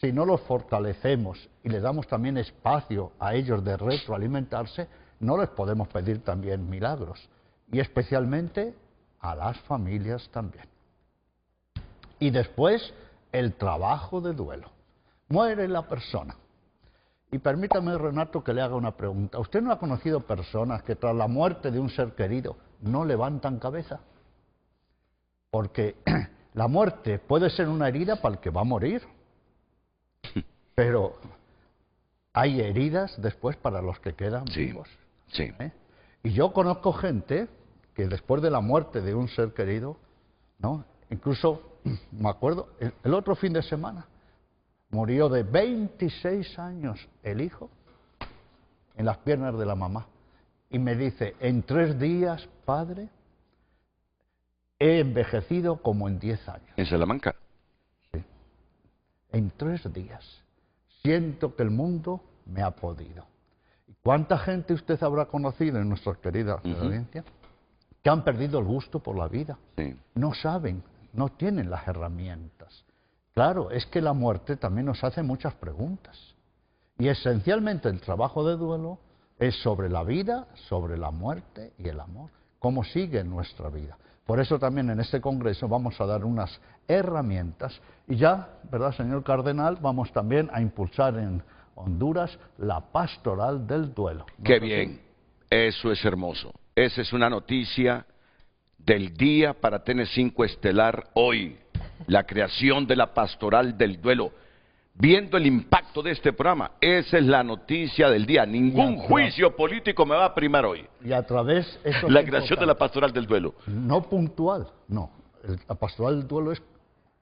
si no los fortalecemos y les damos también espacio a ellos de retroalimentarse, no les podemos pedir también milagros. Y especialmente a las familias también. Y después, el trabajo de duelo. Muere la persona. Y permítame, Renato, que le haga una pregunta. ¿Usted no ha conocido personas que tras la muerte de un ser querido no levantan cabeza? Porque la muerte puede ser una herida para el que va a morir, pero hay heridas después para los que quedan vivos. Sí. Y yo conozco gente que después de la muerte de un ser querido, ¿no? Incluso, me acuerdo, el otro fin de semana, murió de 26 años el hijo en las piernas de la mamá. Y me dice, en 3 días, padre, he envejecido como en 10 años. ¿En Salamanca? Sí. En 3 días. Siento que el mundo me ha podido. ¿Cuánta gente usted habrá conocido en nuestra querida audiencia que han perdido el gusto por la vida? Sí. No saben, no tienen las herramientas. Claro, es que la muerte también nos hace muchas preguntas. Y esencialmente el trabajo de duelo es sobre la vida, sobre la muerte y el amor. Cómo sigue nuestra vida. Por eso también en este congreso vamos a dar unas herramientas. Y ya, ¿verdad, señor cardenal? Vamos también a impulsar en Honduras la pastoral del duelo. Qué bien, eso es hermoso. Esa es una noticia del día para TN5 Estelar hoy. La creación de la pastoral del duelo. Viendo el impacto de este programa, esa es la noticia del día. Ningún juicio político me va a primar hoy. Y a través eso la creación de la pastoral del duelo. No puntual, no. La pastoral del duelo es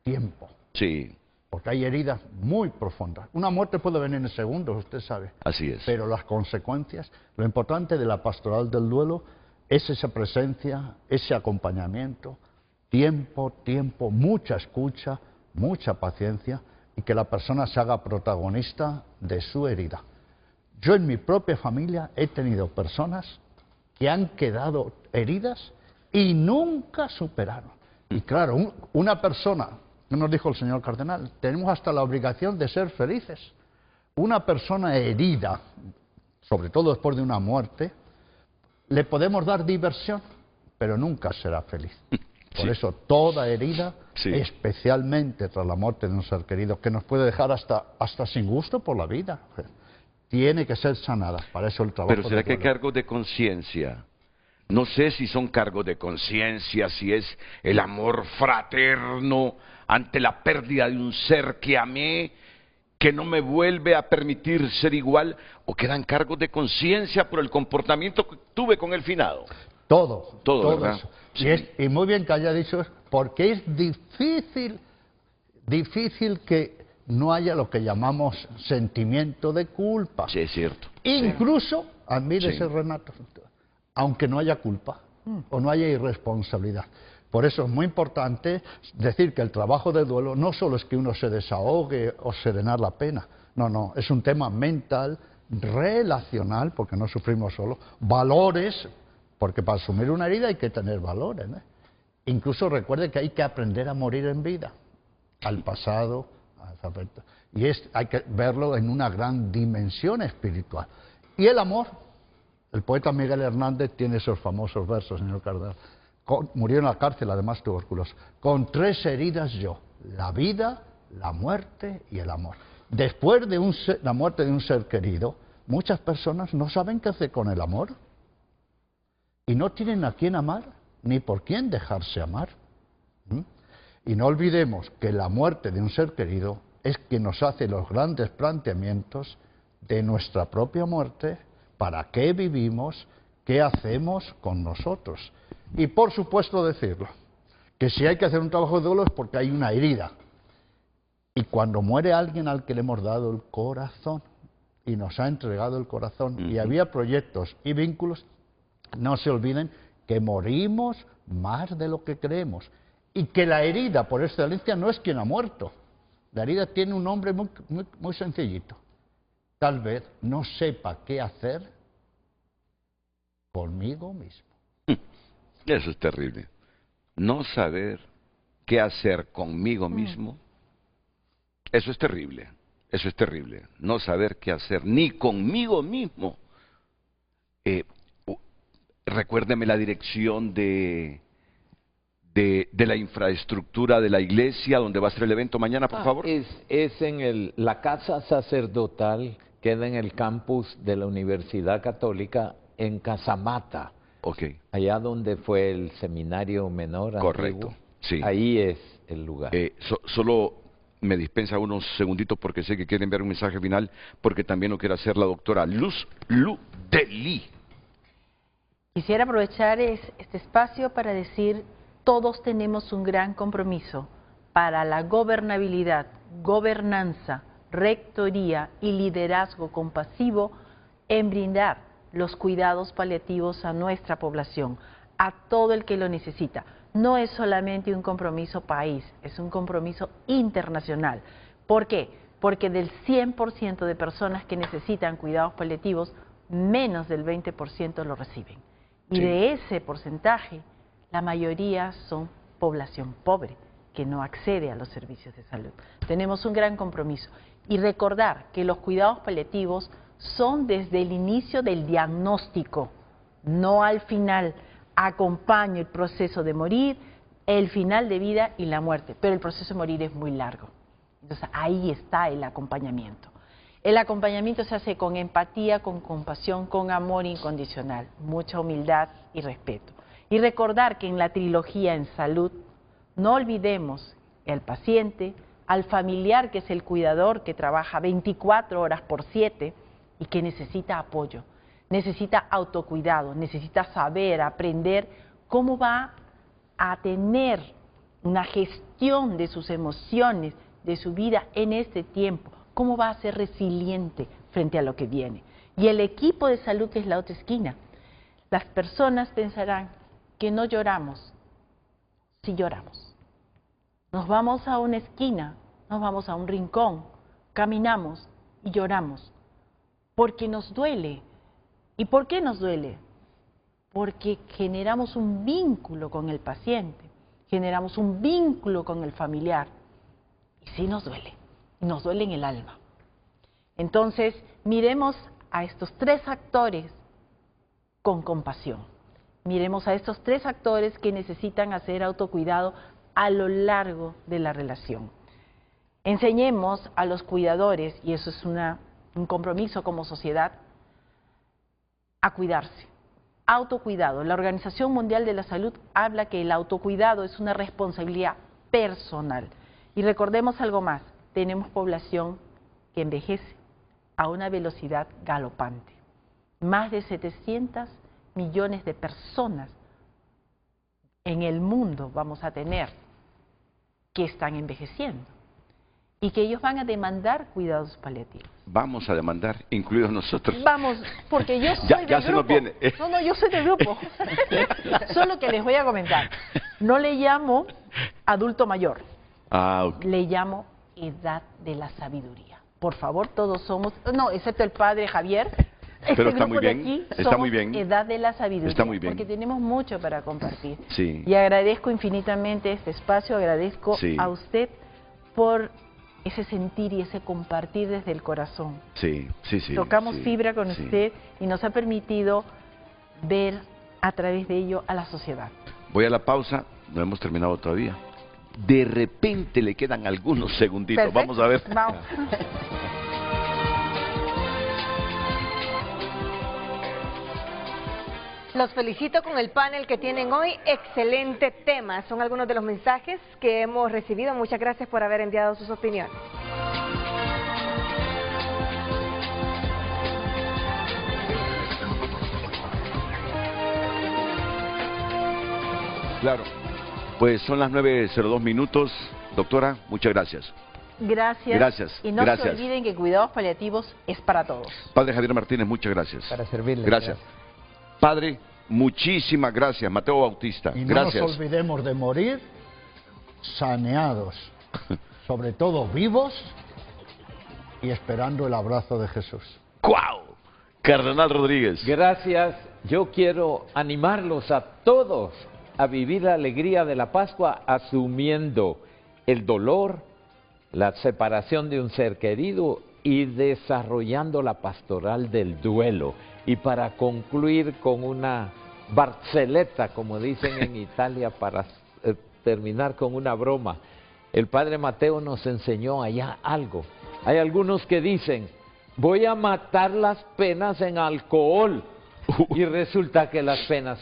tiempo. Sí. Porque hay heridas muy profundas. Una muerte puede venir en segundos, usted sabe. Así es. Pero las consecuencias, lo importante de la pastoral del duelo es esa presencia, ese acompañamiento, tiempo, mucha escucha, mucha paciencia y que la persona se haga protagonista de su herida. Yo en mi propia familia he tenido personas que han quedado heridas y nunca superaron. Y claro, una persona, nos dijo el señor cardenal, tenemos hasta la obligación de ser felices. Una persona herida, sobre todo después de una muerte, le podemos dar diversión, pero nunca será feliz. Por eso toda herida, especialmente tras la muerte de un ser querido, que nos puede dejar hasta sin gusto por la vida, tiene que ser sanada. Para eso el trabajo. Pero ¿será que hay cargos de conciencia? No sé si son cargos de conciencia, si es el amor fraterno ante la pérdida de un ser que amé, que no me vuelve a permitir ser igual, o quedan cargos de conciencia por el comportamiento que tuve con el finado. Todo ¿verdad? Eso. Y muy bien que haya dicho eso, porque es difícil que no haya lo que llamamos sentimiento de culpa. Sí, es cierto. Incluso, admírese Renato, aunque no haya culpa o no haya irresponsabilidad. Por eso es muy importante decir que el trabajo de duelo no solo es que uno se desahogue o serenar la pena, no, es un tema mental, relacional, porque no sufrimos solo, valores, porque para asumir una herida hay que tener valores, ¿no? Incluso recuerde que hay que aprender a morir en vida, al pasado, y hay que verlo en una gran dimensión espiritual. Y el amor, el poeta Miguel Hernández tiene esos famosos versos, señor cardenal. Murió en la cárcel, además tuberculoso. Con 3 heridas yo, la vida, la muerte y el amor. Después de la muerte de un ser querido, muchas personas no saben qué hacer con el amor. Y no tienen a quién amar, ni por quién dejarse amar. Y no olvidemos que la muerte de un ser querido es quien nos hace los grandes planteamientos de nuestra propia muerte, para qué vivimos, qué hacemos con nosotros. Y por supuesto decirlo, que si hay que hacer un trabajo de duelo es porque hay una herida. Y cuando muere alguien al que le hemos dado el corazón y nos ha entregado el corazón y había proyectos y vínculos, no se olviden que morimos más de lo que creemos y que la herida por excelencia no es quien ha muerto. La herida tiene un nombre muy sencillito. Tal vez no sepa qué hacer conmigo mismo. Eso es terrible. No saber qué hacer conmigo mismo, eso es terrible. Eso es terrible. No saber qué hacer ni conmigo mismo. Recuérdeme la dirección de la infraestructura de la iglesia donde va a ser el evento mañana, por favor. Es en la casa sacerdotal, queda en el campus de la Universidad Católica en Casamata. Ok. Allá donde fue el seminario menor. Correcto, antiguo. sí. Ahí es el lugar. Solo me dispensa unos segunditos porque sé que quiere enviar un mensaje final, porque también lo quiere hacer la doctora Luz Ludeli. Quisiera aprovechar este espacio para decir, todos tenemos un gran compromiso para la gobernabilidad, gobernanza, rectoría y liderazgo compasivo en brindar los cuidados paliativos a nuestra población, a todo el que lo necesita. No es solamente un compromiso país, es un compromiso internacional. ¿Por qué? Porque del 100% de personas que necesitan cuidados paliativos, menos del 20% lo reciben. Y Sí. de ese porcentaje, la mayoría son población pobre, que no accede a los servicios de salud. Tenemos un gran compromiso. Y recordar que los cuidados paliativos son desde el inicio del diagnóstico, no al final. Acompaña el proceso de morir, el final de vida y la muerte, pero el proceso de morir es muy largo. Entonces ahí está el acompañamiento. El acompañamiento se hace con empatía, con compasión, con amor incondicional, mucha humildad y respeto. Y recordar que en la trilogía en salud, no olvidemos al paciente, al familiar que es el cuidador que trabaja 24 horas por 7 y que necesita apoyo, necesita autocuidado, necesita saber, aprender cómo va a tener una gestión de sus emociones, de su vida en este tiempo, cómo va a ser resiliente frente a lo que viene. Y el equipo de salud es la otra esquina. Las personas pensarán que no lloramos, sí lloramos. Nos vamos a una esquina, nos vamos a un rincón, caminamos y lloramos, porque nos duele. ¿Y por qué nos duele? Porque generamos un vínculo con el paciente, generamos un vínculo con el familiar, y sí nos duele en el alma. Entonces, miremos a estos tres actores con compasión. Miremos a estos tres actores que necesitan hacer autocuidado a lo largo de la relación. Enseñemos a los cuidadores, y eso es un compromiso como sociedad, a cuidarse. Autocuidado. La Organización Mundial de la Salud habla que el autocuidado es una responsabilidad personal. Y recordemos algo más, tenemos población que envejece a una velocidad galopante. Más de 700 millones de personas en el mundo vamos a tener que están envejeciendo y que ellos van a demandar cuidados paliativos. Vamos a demandar, incluidos nosotros. Vamos, porque yo soy ya del se grupo. nos viene. No, yo soy del grupo. Solo que les voy a comentar. No le llamo adulto mayor. Ok. Le llamo edad de la sabiduría. Por favor, todos somos, no, excepto el padre Javier. Pero está grupo muy de bien, aquí está somos muy bien. edad de la sabiduría. Está muy bien. Porque tenemos mucho para compartir. Sí. Y agradezco infinitamente este espacio, agradezco Sí. a usted por ese sentir y ese compartir desde el corazón. Sí. Tocamos sí, fibra con sí. usted y nos ha permitido ver a través de ello a la sociedad. Voy a la pausa, no hemos terminado todavía. De repente le quedan algunos segunditos. Perfecto. Vamos a ver. Vamos. Los felicito con el panel que tienen hoy. Excelente tema. Son algunos de los mensajes que hemos recibido. Muchas gracias por haber enviado sus opiniones. Claro. Pues son las 9:02 minutos. Doctora, muchas gracias. Gracias. Gracias, Y no gracias. se olviden que cuidados paliativos es para todos. Padre Javier Martínez, muchas gracias. Para servirle. Gracias. Padre, muchísimas gracias. Mateo Bautista, Y no gracias. nos olvidemos de morir saneados, sobre todo vivos y esperando el abrazo de Jesús. ¡Guau! Cardenal Rodríguez. Gracias yo quiero animarlos a todos a vivir la alegría de la Pascua asumiendo el dolor, la separación de un ser querido y desarrollando la pastoral del duelo. Y para concluir con una barzelletta, como dicen en Italia, para terminar con una broma, el Padre Mateo nos enseñó allá algo. Hay algunos que dicen, voy a matar las penas en alcohol, y resulta que las penas